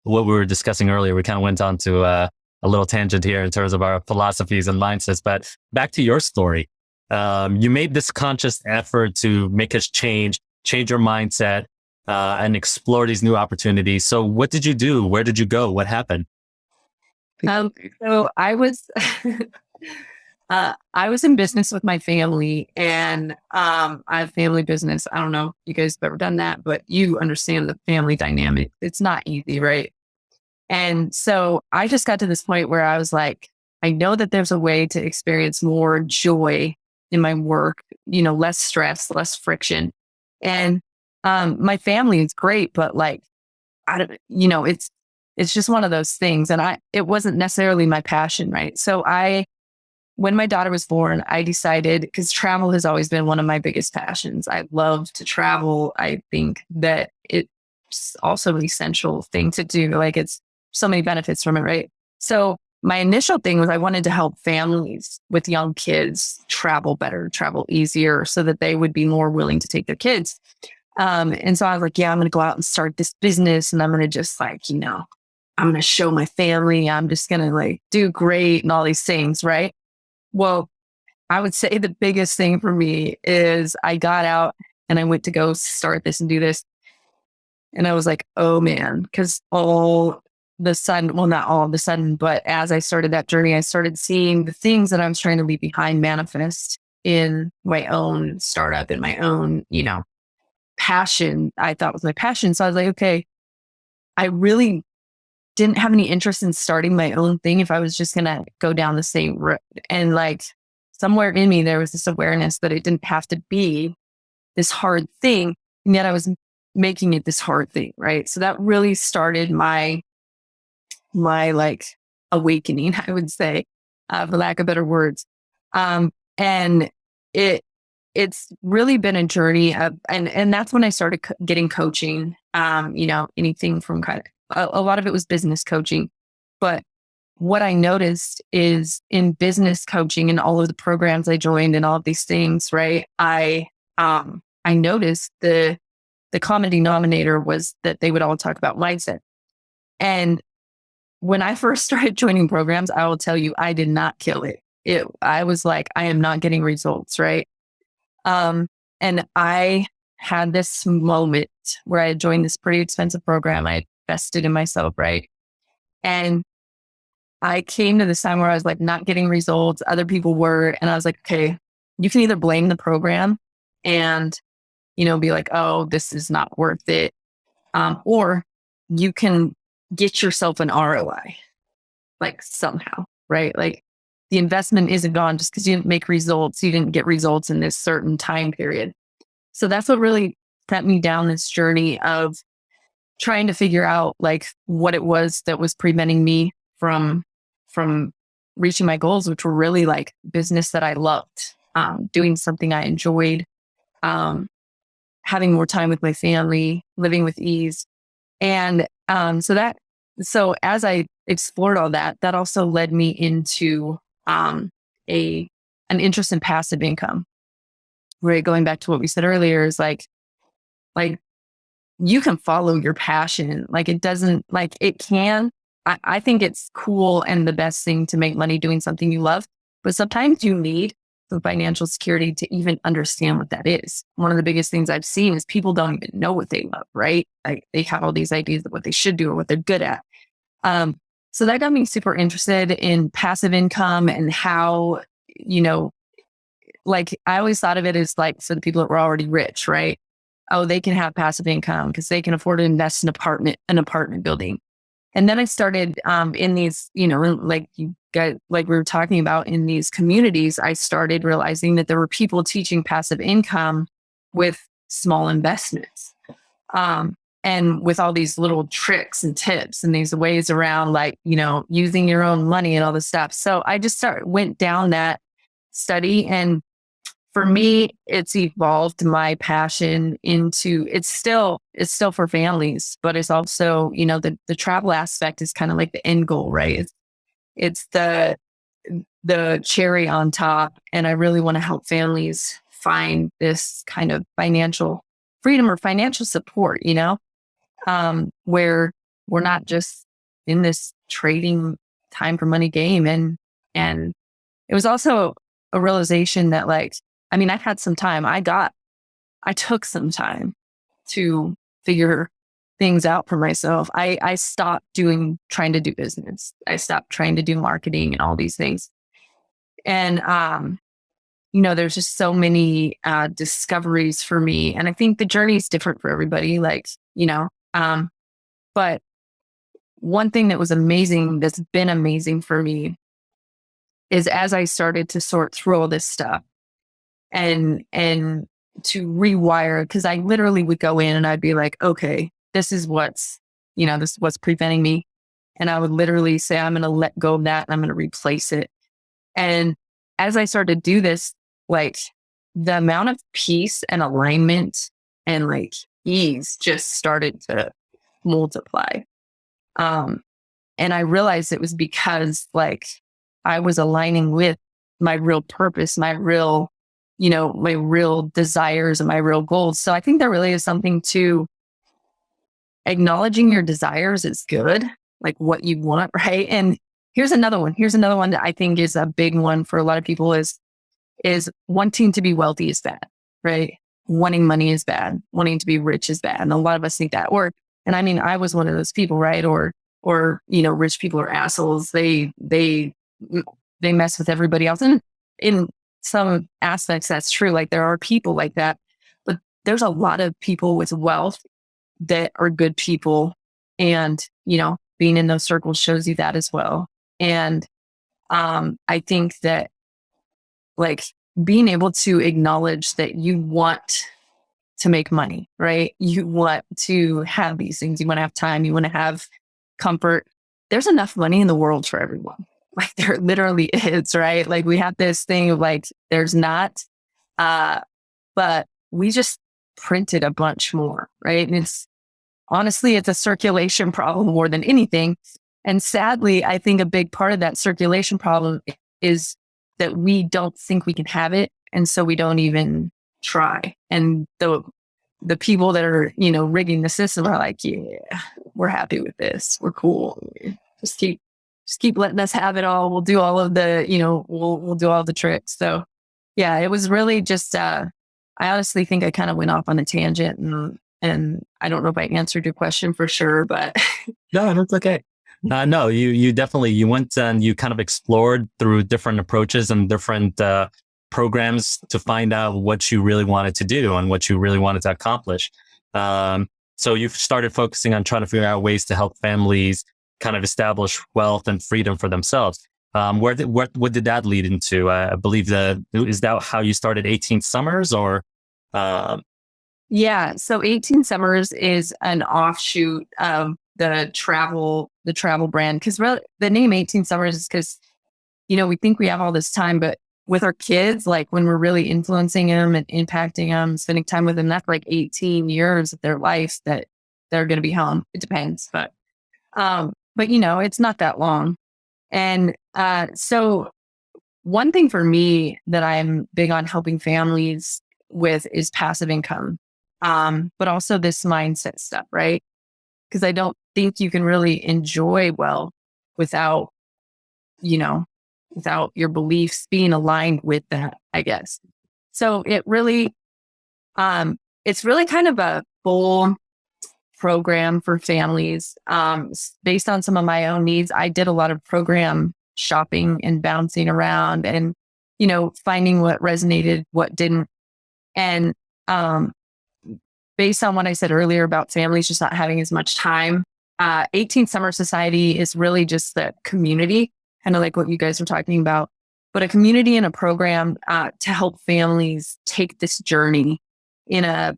what we were discussing earlier. We kind of went on to a little tangent here in terms of our philosophies and mindsets, but back to your story. You made this conscious effort to make us change your mindset, and explore these new opportunities. So what did you do? Where did you go? What happened? So I was, I was in business with my family, and I have family business. I don't know if you guys have ever done that, but you understand the family dynamic. It's not easy, right? And so I just got to this point where I was like, I know that there's a way to experience more joy in my work, less stress, less friction. And my family is great, but like, I don't, it's just one of those things. And it wasn't necessarily my passion, right? So when my daughter was born, I decided, because travel has always been one of my biggest passions. I love to travel. I think that it's also an essential thing to do. Like, it's so many benefits from it, right? So my initial thing was I wanted to help families with young kids travel better, travel easier, so that they would be more willing to take their kids. And so I was like, yeah, I'm going to go out and start this business, and I'm going to just like, I'm going to show my family, I'm just going to like do great and all these things, right? Well, I would say the biggest thing for me is I got out and I went to go start this and do this. And I was like, oh man, because all of the sudden, well, not all of the sudden, but as I started that journey, I started seeing the things that I was trying to leave behind manifest in my own startup, in my own, passion. I thought was my passion. So I was like, okay, I really didn't have any interest in starting my own thing if I was just going to go down the same road. And like somewhere in me, there was this awareness that it didn't have to be this hard thing. And yet I was making it this hard thing. Right. So that really started my like awakening, I would say, for lack of better words. And it's really been a journey and that's when I started getting coaching, anything from kind of, a lot of it was business coaching. But what I noticed is in business coaching and all of the programs I joined and all of these things, right? I noticed the common denominator was that they would all talk about mindset. And when I first started joining programs, I will tell you, I did not kill it. I was like, I am not getting results, right? And I had this moment where I had joined this pretty expensive program. I invested in myself, right? And I came to this time where I was like not getting results. Other people were, and I was like, okay, you can either blame the program and, be like, oh, this is not worth it. Or you can get yourself an ROI, like somehow, right? Like the investment isn't gone just because you didn't make results. You didn't get results in this certain time period. So that's what really sent me down this journey of trying to figure out like what it was that was preventing me from reaching my goals, which were really like business that I loved, doing something I enjoyed, having more time with my family, living with ease. And so as I explored all that, that also led me into an interest in passive income. Right, going back to what we said earlier, is like you can follow your passion. Like it doesn't, like it can. I think it's cool and the best thing to make money doing something you love, but sometimes you need some financial security to even understand what that is. One of the biggest things I've seen is people don't even know what they love, right? Like they have all these ideas of what they should do or what they're good at. So that got me super interested in passive income and how, like I always thought of it as like for the people that were already rich, right? Oh, they can have passive income because they can afford to invest in an apartment building. And then I started in these, like you guys, like we were talking about in these communities, I started realizing that there were people teaching passive income with small investments. And with all these little tricks and tips and these ways around like, using your own money and all this stuff. So I just went down that study and for me, it's evolved my passion into it's still for families, but it's also, the travel aspect is kind of like the end goal, right? It's the cherry on top. And I really want to help families find this kind of financial freedom or financial support, where we're not just in this trading time for money game. And it was also a realization that I've had some time. I took some time to figure things out for myself. I stopped trying to do business. I stopped trying to do marketing and all these things. And, there's just so many discoveries for me. And I think the journey is different for everybody. But one thing that was amazing, that's been amazing for me, is as I started to sort through all this stuff and to rewire, because I literally would go in and I'd be like, okay, this is what's preventing me. And I would literally say, I'm going to let go of that and I'm going to replace it. And as I started to do this, the amount of peace and alignment and ease just started to multiply. And I realized it was because I was aligning with my real purpose, my real desires and my real goals. So I think there really is something to acknowledging your desires is good, what you want, right? And here's another one that I think is a big one for a lot of people is wanting to be wealthy is bad, right? Wanting money is bad. Wanting to be rich is bad. And a lot of us think that, I was one of those people, right? Or rich people are assholes. They mess with everybody else. And in some aspects, that's true. There are people like that, but there's a lot of people with wealth that are good people. And, being in those circles shows you that as well. And I think that being able to acknowledge that you want to make money, right? You want to have these things. You want to have time. You want to have comfort. There's enough money in the world for everyone. There literally is, right? We have this thing of there's not, but we just printed a bunch more, right? And honestly, it's a circulation problem more than anything. And sadly, I think a big part of that circulation problem is that we don't think we can have it. And so we don't even try. And the people that are, rigging the system are yeah, we're happy with this. We're cool. Just keep letting us have it all. We'll do all of the, we'll do all the tricks. So yeah, it was really just, I honestly think I kind of went off on a tangent and I don't know if I answered your question for sure, but. No, that's okay. No, you definitely, you went and you kind of explored through different approaches and different programs to find out what you really wanted to do and what you really wanted to accomplish. So you've started focusing on trying to figure out ways to help families kind of establish wealth and freedom for themselves. What did that lead into? I believe is that how you started 18 Summers or? Yeah. So 18 Summers is an offshoot of the travel brand. Cause the name 18 Summers is because, we think we have all this time, but with our kids, when we're really influencing them and impacting them, spending time with them, that's 18 years of their life that they're going to be home. It depends, but it's not that long. And, so one thing for me that I'm big on helping families with is passive income. But also this mindset stuff, right? Because I don't think you can really enjoy wealth without your beliefs being aligned with that, I guess. So it's really kind of a full program for families, based on some of my own needs. I did a lot of program shopping and bouncing around and, finding what resonated, what didn't. And, based on what I said earlier about families just not having as much time, 18 Summer Society is really just the community, kind of like what you guys were talking about, but a community and a program to help families take this journey in an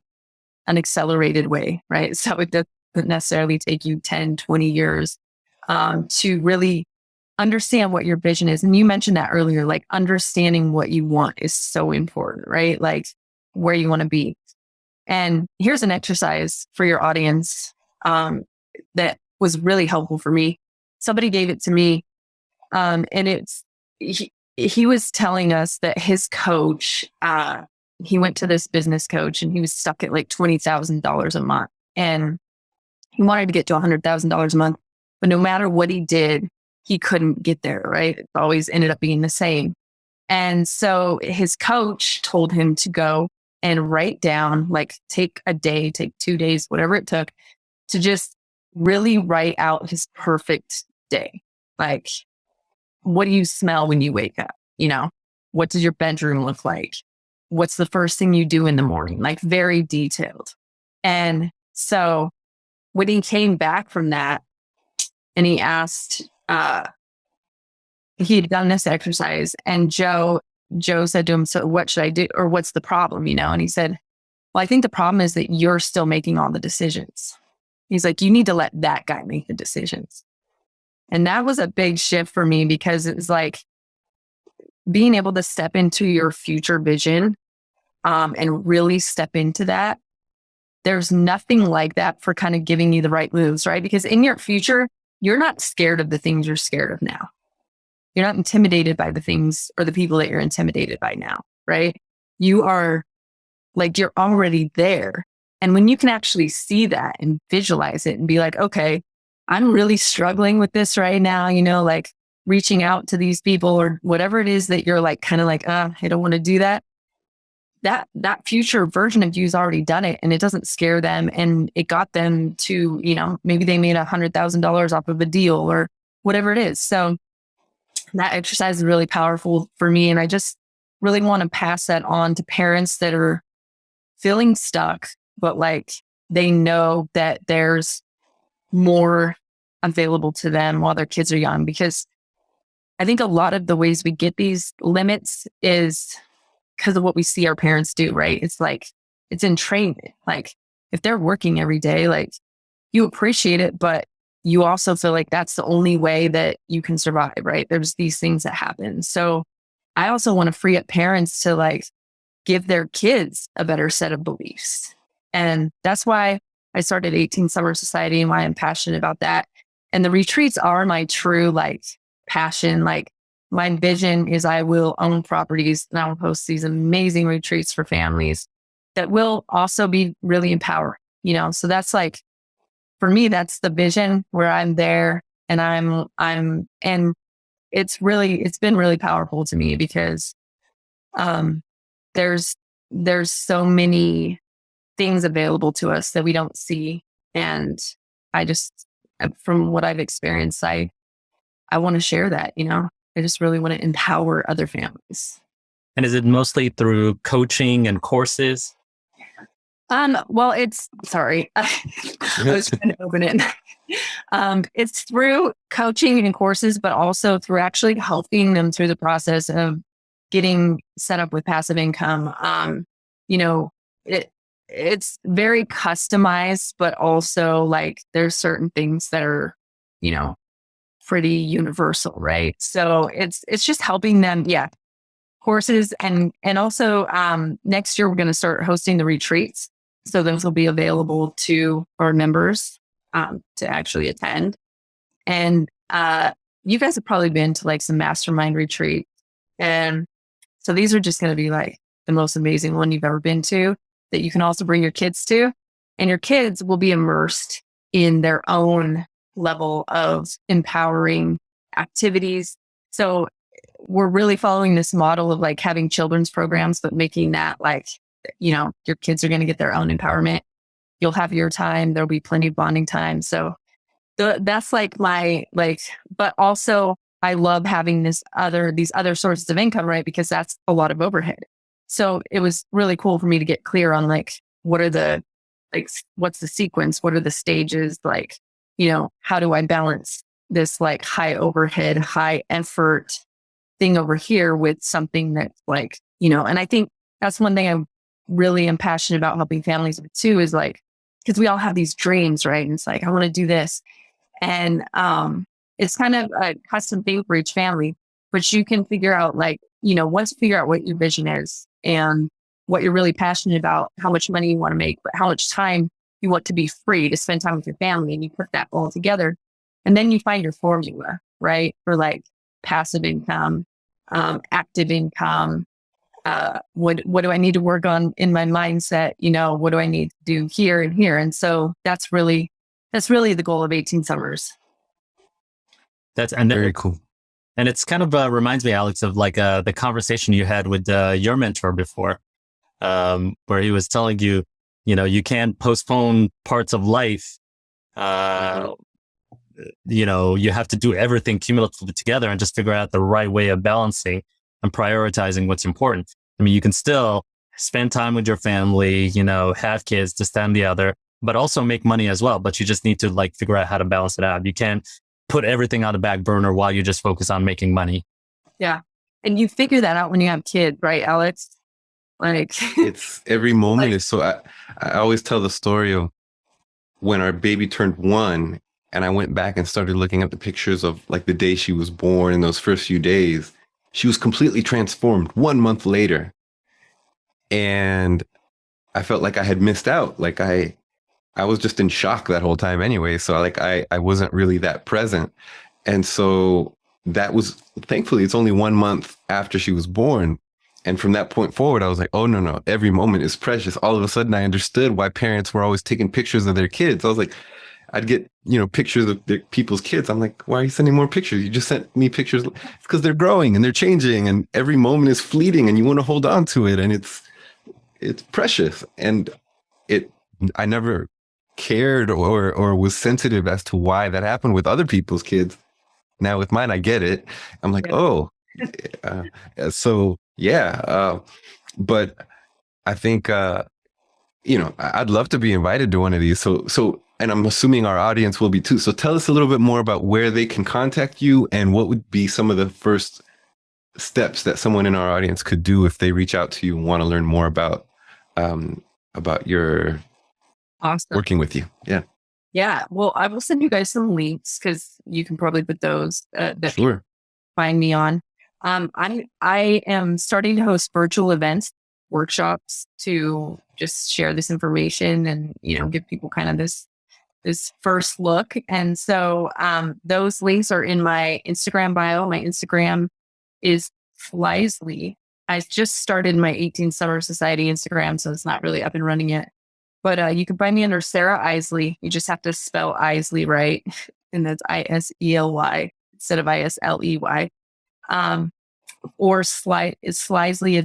accelerated way, right? So it doesn't necessarily take you 10, 20 years to really understand what your vision is. And you mentioned that earlier, like understanding what you want is so important, right? Like where you want to be. And here's an exercise for your audience that was really helpful for me. Somebody gave it to me, and he was telling us that his coach, he went to this business coach and he was stuck at like $20,000 a month, and he wanted to get to $100,000 a month, but no matter what he did, he couldn't get there, right? It always ended up being the same. And so his coach told him to go and write down, like take a day, take 2 days, whatever it took, to just really write out his perfect day. Like, what do you smell when you wake up? You know, what does your bedroom look like? What's the first thing you do in the morning? Like very detailed. And so when he came back from that and he asked, he had done this exercise, and Joe said to him, so what should I do? Or what's the problem? You know? And he said, well, I think the problem is that you're still making all the decisions. He's like, you need to let that guy make the decisions. And that was a big shift for me, because it was like being able to step into your future vision and really step into that. There's nothing like that for kind of giving you the right moves, right? Because in your future, you're not scared of the things you're scared of now. You're not intimidated by the things or the people that you're intimidated by now, right? You are like, you're already there. And when you can actually see that and visualize it and be like, okay, I'm really struggling with this right now, you know, like reaching out to these people or whatever it is that you're like, kind of like, I don't want to do that. That future version of you's already done it, and it doesn't scare them. And it got them to, you know, maybe they made $100,000 off of a deal or whatever it is. So that exercise is really powerful for me. And I just really want to pass that on to parents that are feeling stuck, but like they know that there's more available to them while their kids are young. Because I think a lot of the ways we get these limits is because of what we see our parents do, right? It's like, it's entrainment. Like if they're working every day, like you appreciate it, but you also feel like that's the only way that you can survive, right? There's these things that happen. So I also want to free up parents to like give their kids a better set of beliefs. And that's why I started 18 Summer Society and why I'm passionate about that. And the retreats are my true like passion. Like my vision is I will own properties and I will host these amazing retreats for families that will also be really empowering, you know? So that's like, for me, that's the vision where I'm there, and and it's been really powerful to me because, there's so many things available to us that we don't see. And I just, from what I've experienced, I want to share that, you know, I just really want to empower other families. And is it mostly through coaching and courses? Well, sorry, I was trying to open it. It's through coaching and courses, but also through actually helping them through the process of getting set up with passive income. You know, it's very customized, but also like there's certain things that are, you know, pretty universal, right? So it's just helping them, courses and also next year we're going to start hosting the retreats. So those will be available to our members to actually attend. And you guys have probably been to like some mastermind retreats. And so these are just going to be like the most amazing one you've ever been to that you can also bring your kids to. And your kids will be immersed in their own level of empowering activities. So we're really following this model of like having children's programs, but making that like, you know, your kids are going to get their own empowerment. You'll have your time. There'll be plenty of bonding time. So that's like but also I love having these other sources of income, right? Because that's a lot of overhead. So it was really cool for me to get clear on like, what's the sequence? What are the stages? Like, you know, how do I balance this like high overhead, high effort thing over here with something that's like, you know, and I think that's one thing I really am passionate about helping families with too, is like, because we all have these dreams, right? And it's like, I want to do this. And it's kind of a custom thing for each family, but you can figure out once you figure out what your vision is and what you're really passionate about, how much money you want to make, but how much time you want to be free to spend time with your family, and you put that all together. And then you find your formula, right? For like passive income, active income. What do I need to work on in my mindset? What do I need to do here and here? And so that's really the goal of 18 Summers. Very cool. And it's kind of reminds me, Alex, of like the conversation you had with your mentor before, where he was telling you, you can't postpone parts of life. You have to do everything cumulatively together and just figure out the right way of balancing and prioritizing what's important. I mean, you can still spend time with your family, have kids, this, that, and the other, but also make money as well. But you just need to like figure out how to balance it out. You can't put everything on the back burner while you just focus on making money. Yeah. And you figure that out when you have kids, right, Alex? Like it's every moment is so, I always tell the story of when our baby turned 1 and I went back and started looking at the pictures of like the day she was born in those first few days. She was completely transformed 1 month later. And I felt like I had missed out. Like I was just in shock that whole time anyway. So like I wasn't really that present. And so that was, thankfully, it's only 1 month after she was born. And from that point forward, I was like, oh, no, every moment is precious. All of a sudden, I understood why parents were always taking pictures of their kids. I was like, I'd get, pictures of people's kids. I'm like, why are you sending more pictures? You just sent me pictures. It's because they're growing and they're changing and every moment is fleeting and you want to hold on to it. And it's precious. And I never cared or was sensitive as to why that happened with other people's kids. Now with mine, I get it. I'm like, so yeah. But I think, I'd love to be invited to one of these. So, and I'm assuming our audience will be too. So tell us a little bit more about where they can contact you and what would be some of the first steps that someone in our audience could do if they reach out to you and want to learn more about your working with you. Yeah. Yeah. Well, I will send you guys some links because you can probably put those that Sure. find me on. I am starting to host virtual events, workshops to just share this information and, give people kind of this first look. And so, those links are in my Instagram bio. My Instagram is Isely. I just started my 18 Summer Society Instagram, so it's not really up and running yet. But you can find me under Sarah Isely. You just have to spell Isely right, and that's Isely instead of Isley. Or Slysley, it's Slysely.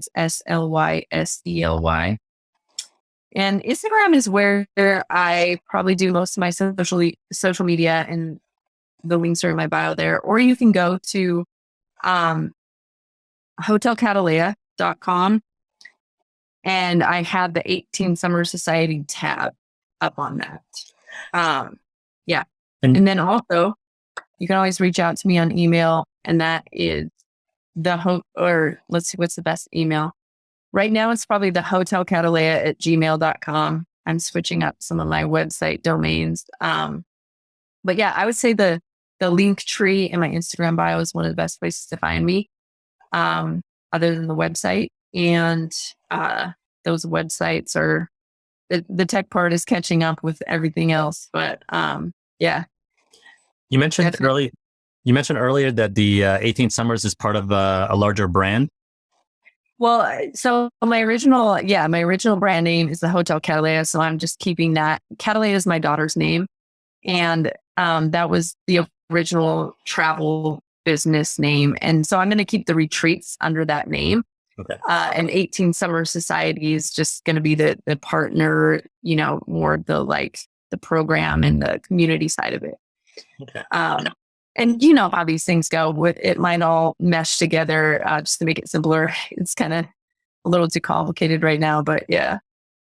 And Instagram is where I probably do most of my social media, and the links are in my bio there. Or you can go to hotelcatalea.com, and I have the 18 Summer Society tab up on that. Yeah. And then also, you can always reach out to me on email, and that is let's see, what's the best email? Right now, it's probably the hotelcatalea@gmail.com. I'm switching up some of my website domains. But yeah, I would say the link tree in my Instagram bio is one of the best places to find me, other than the website. And those websites are, the tech part is catching up with everything else. But yeah. You mentioned earlier that the 18 Summers is part of a larger brand. Well, so my original brand name is the Hotel Catalea. So I'm just keeping that. Catalea is my daughter's name. And that was the original travel business name. And so I'm going to keep the retreats under that name. Okay. And 18 Summer Society is just going to be the partner, more the program and the community side of it. Okay. And how these things go. It might all mesh together just to make it simpler. It's kind of a little too complicated right now, but yeah.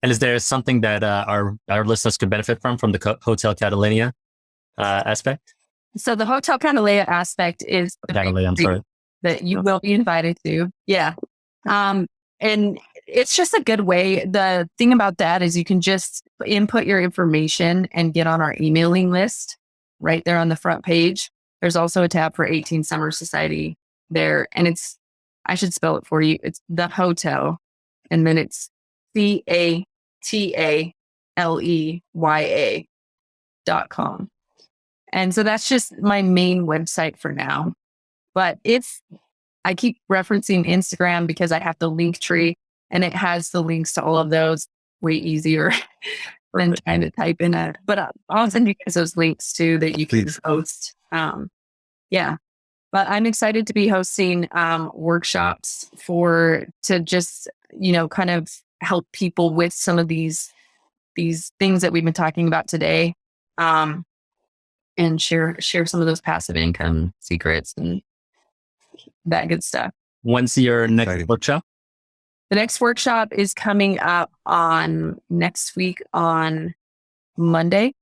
And is there something that our listeners could benefit from the Hotel Catalea aspect? So the Hotel Catalea aspect is that you will be invited to. Yeah. And it's just a good way. The thing about that is you can just input your information and get on our emailing list right there on the front page. There's also a tab for 18 Summer Society there. And I should spell it for you. It's the hotel. And then it's CATALEYA.com. And so that's just my main website for now. But if I keep referencing Instagram because I have the link tree and it has the links to all of those way easier than trying to type in but I'll send you guys those links too that you can Please. post. Yeah. But I'm excited to be hosting workshops to just, kind of help people with some of these things that we've been talking about today. And share some of those passive income secrets and that good stuff. When's your next Exciting. workshop? The next workshop is coming up on next week on Monday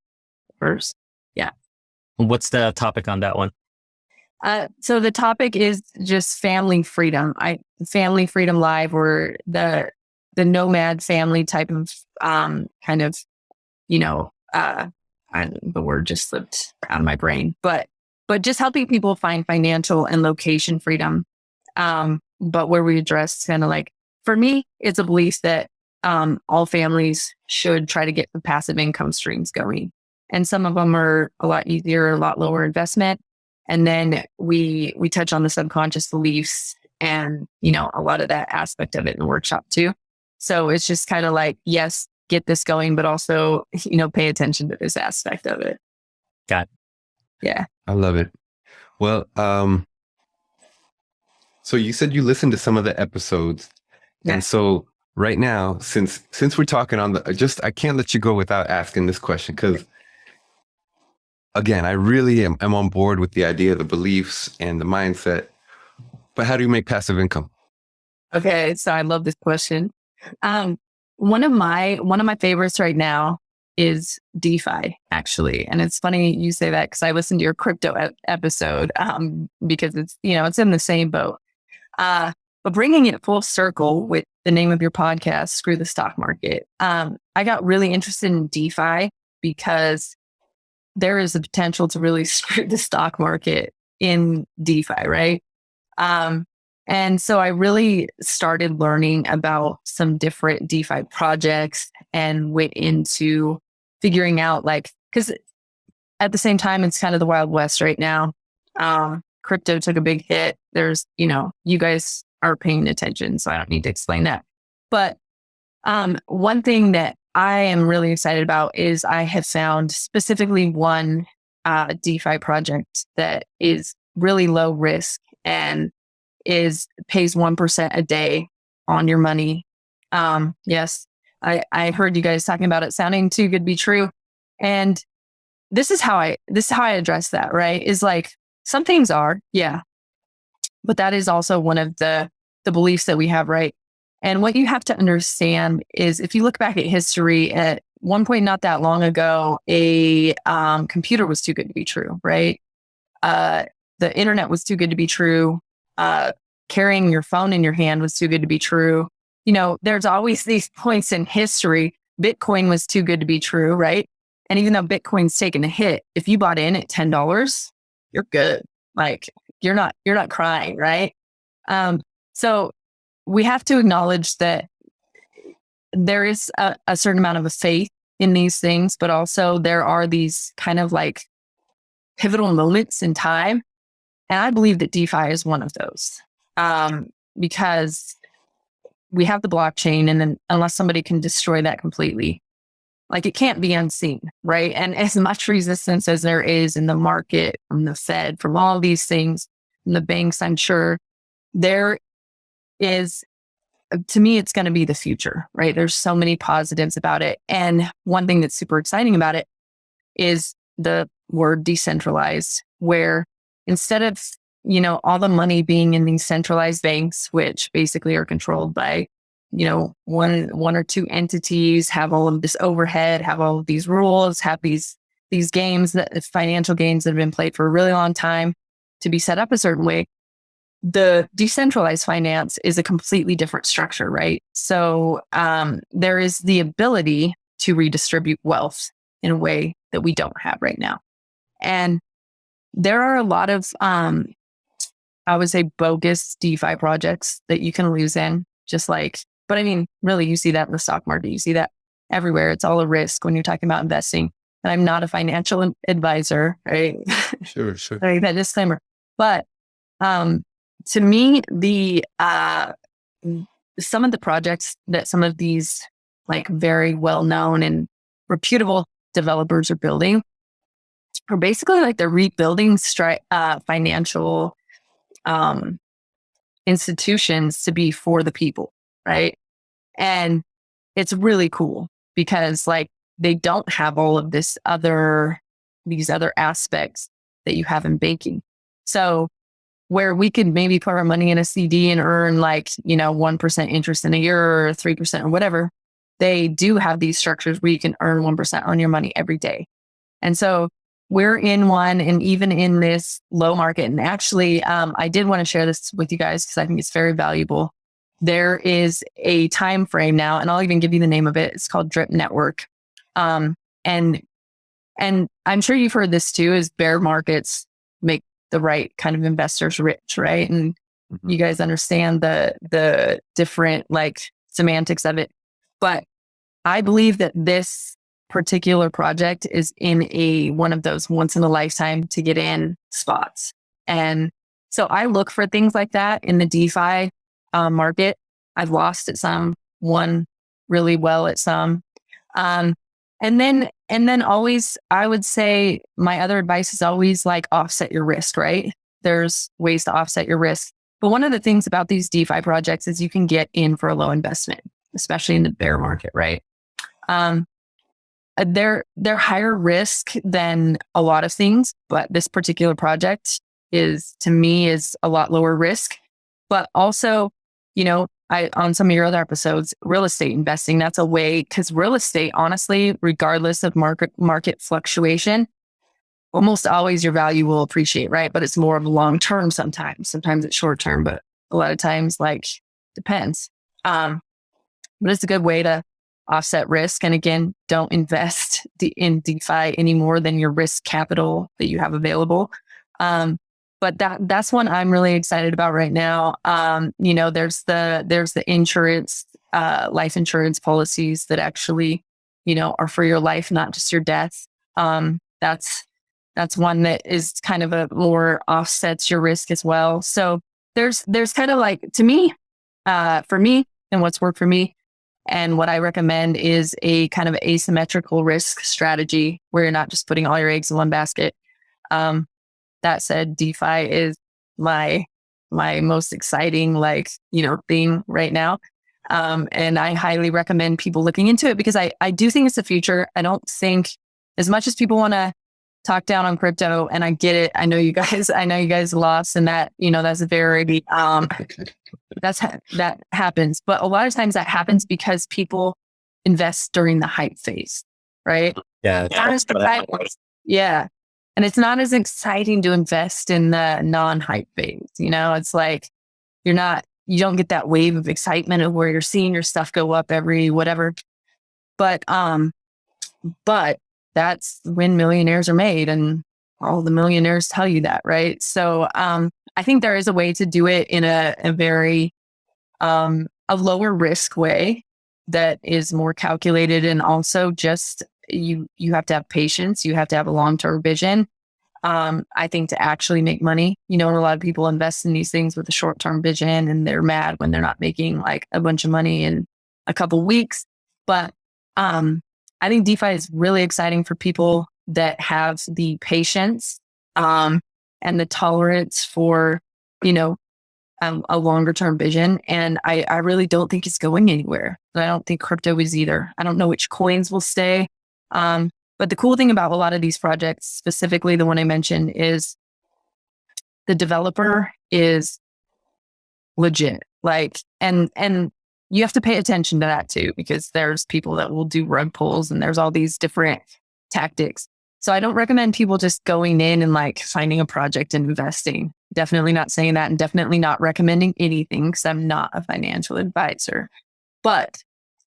1st. Yeah. What's the topic on that one? So the topic is just family freedom. Family Freedom Live, or the nomad family type of kind of, the word just slipped out of my brain, but just helping people find financial and location freedom. But where we address kind of like, for me, it's a belief that all families should try to get the passive income streams going. And some of them are a lot easier, a lot lower investment. And then we touch on the subconscious beliefs and, a lot of that aspect of it in the workshop too. So it's just kind of like, yes, get this going, but also, pay attention to this aspect of it. Got it. Yeah. I love it. Well, so you said you listened to some of the episodes. Yeah. And so right now, since we're talking on I can't let you go without asking this question, because again, I really am on board with the idea, the beliefs and the mindset, but how do you make passive income? Okay. So I love this question. One of my favorites right now is DeFi, actually. And it's funny you say that because I listened to your crypto episode, because it's, it's in the same boat. But bringing it full circle with the name of your podcast, Screw the Stock Market. I got really interested in DeFi because there is a potential to really screw the stock market in DeFi, right? And so I really started learning about some different DeFi projects and went into figuring out because at the same time, it's kind of the Wild West right now. Crypto took a big hit. There's, you guys are paying attention, so I don't need to explain that. But one thing that I am really excited about is I have found specifically one DeFi project that is really low risk and pays 1% a day on your money. Yes, I heard you guys talking about it sounding too good to be true. And this is how I address that, right? Is like, some things are, yeah, but that is also one of the beliefs that we have, right? And what you have to understand is, if you look back at history, at one point not that long ago, a computer was too good to be true, right? The internet was too good to be true. Carrying your phone in your hand was too good to be true. There's always these points in history. Bitcoin was too good to be true, right? And even though Bitcoin's taken a hit, if you bought in at $10, you're good. Like, you're not crying, right? So we have to acknowledge that there is a certain amount of a faith in these things, but also there are these kind of like pivotal moments in time. And I believe that DeFi is one of those, because we have the blockchain, and then unless somebody can destroy that completely, it can't be unseen, right? And as much resistance as there is in the market, from the Fed, from all these things, from the banks, I'm sure there is, to me, it's going to be the future, right? There's so many positives about it. And one thing that's super exciting about it is the word decentralized, where instead of, all the money being in these centralized banks, which basically are controlled by, one or two entities, have all of this overhead, have all of these rules, have these games, financial games that have been played for a really long time to be set up a certain way. The decentralized finance is a completely different structure, right? So there is the ability to redistribute wealth in a way that we don't have right now. And there are a lot of, I would say bogus DeFi projects that you can lose in, but I mean, really, you see that in the stock market. You see that everywhere. It's all a risk when you're talking about investing. And I'm not a financial advisor, right? Sure. Like that disclaimer. But to me, some of the projects that some of these like very well-known and reputable developers are building are basically like they're rebuilding financial institutions to be for the people, right? And it's really cool because like they don't have all of these other aspects that you have in banking. So where we could maybe put our money in a CD and earn like, 1% interest in a year or 3% or whatever, they do have these structures where you can earn 1% on your money every day. And so we're in one, and even in this low market, and actually, I did want to share this with you guys because I think it's very valuable. There is a time frame now, and I'll even give you the name of it. It's called Drip Network. And I'm sure you've heard this too, is bear markets make the right kind of investors rich, right? And you guys understand the different like semantics of it. But I believe that this particular project is in one of those once in a lifetime to get in spots. And so I look for things like that in the DeFi market. I've lost at some, won really well at some. And then always, I would say my other advice is always like offset your risk, right? There's ways to offset your risk. But one of the things about these DeFi projects is you can get in for a low investment, especially in the bear market, right? They're higher risk than a lot of things, but this particular project is a lot lower risk. But also, on some of your other episodes, real estate investing, that's a way, because real estate, honestly, regardless of market fluctuation, almost always your value will appreciate, right? But it's more of long-term sometimes. Sometimes it's short-term, but a lot of times, like, depends. But it's a good way to offset risk. And again, don't invest in DeFi any more than your risk capital that you have available. But that's one I'm really excited about right now. There's the insurance, life insurance policies that actually, are for your life, not just your death. That's one that is kind of a more offsets your risk as well. So there's kind of like, to me, for me, and what's worked for me, and what I recommend is a kind of asymmetrical risk strategy where you're not just putting all your eggs in one basket. That said, DeFi is my most exciting, thing right now. And I highly recommend people looking into it because I do think it's the future. I don't think, as much as people want to talk down on crypto, and I get it. I know you guys lost, and that, that's a very, that happens. But a lot of times that happens because people invest during the hype phase, right? Yeah. Yeah. And it's not as exciting to invest in the non-hype phase. It's like you don't get that wave of excitement of where you're seeing your stuff go up every whatever. But that's when millionaires are made, and all the millionaires tell you that, right? So I think there is a way to do it in a very a lower risk way that is more calculated, and also just you have to have patience. You have to have a long-term vision. I think to actually make money, and a lot of people invest in these things with a short-term vision, and they're mad when they're not making like a bunch of money in a couple weeks. But I think DeFi is really exciting for people that have the patience and the tolerance for, a longer term vision. And I really don't think it's going anywhere. I don't think crypto is either. I don't know which coins will stay. But the cool thing about a lot of these projects, specifically the one I mentioned, is the developer is legit. And you have to pay attention to that too, because there's people that will do rug pulls, and there's all these different tactics. So I don't recommend people just going in and like finding a project and investing. Definitely not saying that, and definitely not recommending anything because I'm not a financial advisor. But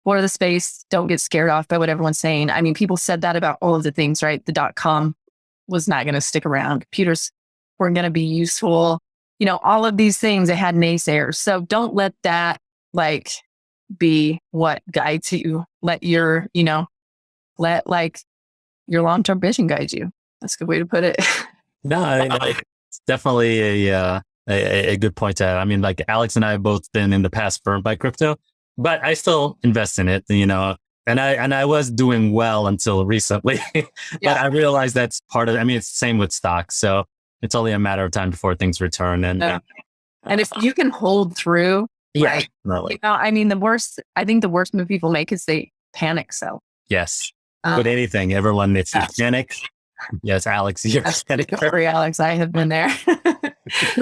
for the space, don't get scared off by what everyone's saying. I mean, people said that about all of the things, right? The .com was not going to stick around. Computers we're going to be useful. You know, all of these things, they had naysayers. So don't let that like be what guides you. Let your, you know, let like your long-term vision guide you. That's a good way to put it. No, I mean, like, it's definitely a good point to add. I mean, like Alex and I have both been in the past burned by crypto, but I still invest in it, you know, and I was doing well until recently, but I realized that's part of, I mean, it's the same with stocks. So it's only a matter of time before things return. And if you can hold through, yeah, you know, I mean, I think the worst move people make is they panic sell. Yes. With anything, everyone, if you panic, yes, Alex, you're panic. Sorry, Alex, I have been there.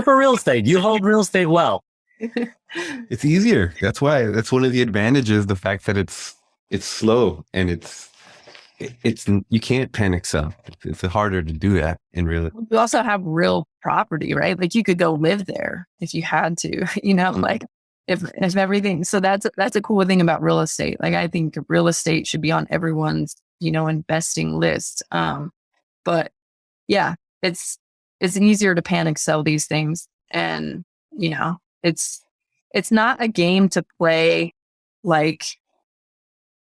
For real estate, you hold real estate well. It's easier. That's one of the advantages, the fact that it's slow and it's you can't panic sell. It's harder to do that in real. You also have real property, right? Like you could go live there if you had to, you know, like if everything. So that's a cool thing about real estate. Like I think real estate should be on everyone's, you know, investing list. But yeah, it's easier to panic sell these things. And, you know, it's not a game to play like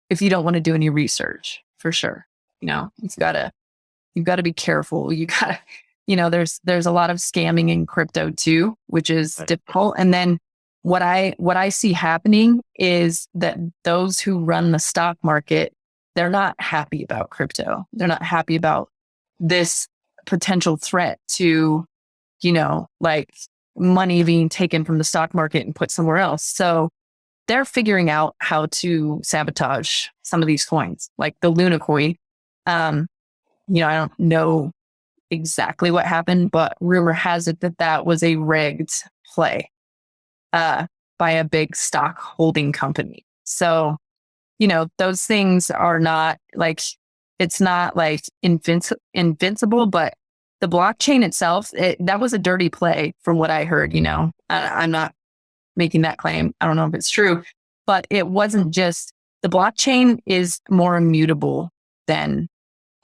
if you don't want to do any research, for sure. You know, you've got to be careful. You got to, you know, there's a lot of scamming in crypto too, which is difficult. And then what I see happening is that those who run the stock market, they're not happy about crypto. They're not happy about this potential threat to, you know, like money being taken from the stock market and put somewhere else. So they're figuring out how to sabotage some of these coins, like the Luna coin. You know, I don't know exactly what happened, but rumor has it that was a rigged play by a big stock holding company. So, you know, those things are not like, it's not like invincible, but the blockchain itself, that was a dirty play from what I heard, you know. I'm not making that claim. I don't know if it's true, but it wasn't just, the blockchain is more immutable than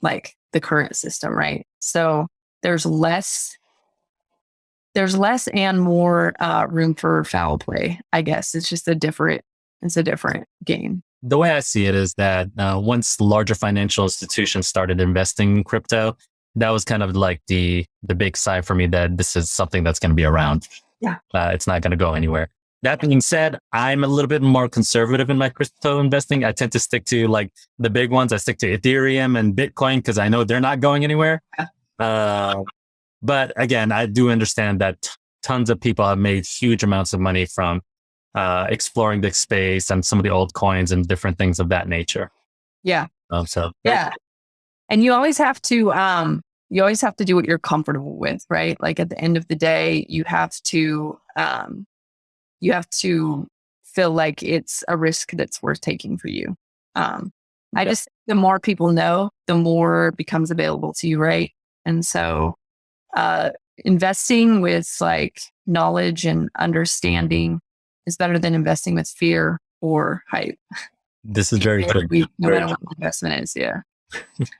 like the current system, right? So there's less and more room for foul play, I guess. It's just a different game. The way I see it is that once larger financial institutions started investing in crypto, that was kind of like the big sign for me that this is something that's going to be around. Yeah. It's not going to go anywhere. That being said, I'm a little bit more conservative in my crypto investing. I tend to stick to like the big ones. I stick to Ethereum and Bitcoin because I know they're not going anywhere. But again, I do understand that tons of people have made huge amounts of money from exploring the space and some of the old coins and different things of that nature. Yeah. Yeah. And you always have to do what you're comfortable with, right? Like at the end of the day, you have to feel like it's a risk that's worth taking for you. I just, the more people know, the more it becomes available to you, right? And so, investing with like knowledge and understanding is better than investing with fear or hype. This is very true. No matter what the investment is, yeah.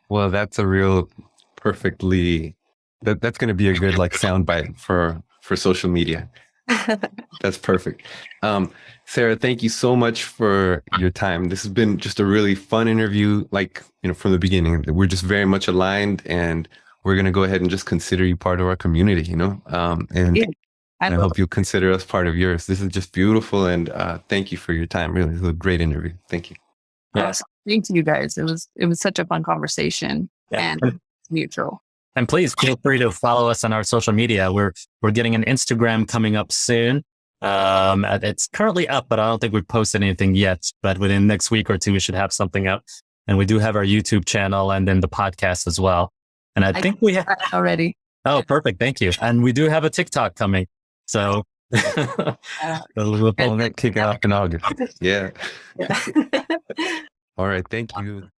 Well, that's a real perfectly, that's going to be a good like soundbite for social media. That's perfect. Sarah, thank you so much for your time. This has been just a really fun interview. Like, you know, from the beginning, we're just very much aligned, and we're going to go ahead and just consider you part of our community, you know, and I hope you'll consider us part of yours. This is just beautiful. And thank you for your time. Really, it was a great interview. Thank you. Yes. Thank you guys. It was such a fun conversation and mutual. And please feel free to follow us on our social media. We're getting an Instagram coming up soon. It's currently up, but I don't think we've posted anything yet. But within next week or two, we should have something up. And we do have our YouTube channel and then the podcast as well. And I think we have already. Oh, perfect. Thank you. And we do have a TikTok coming. So we'll kick off in August. Yeah. All right. Thank you.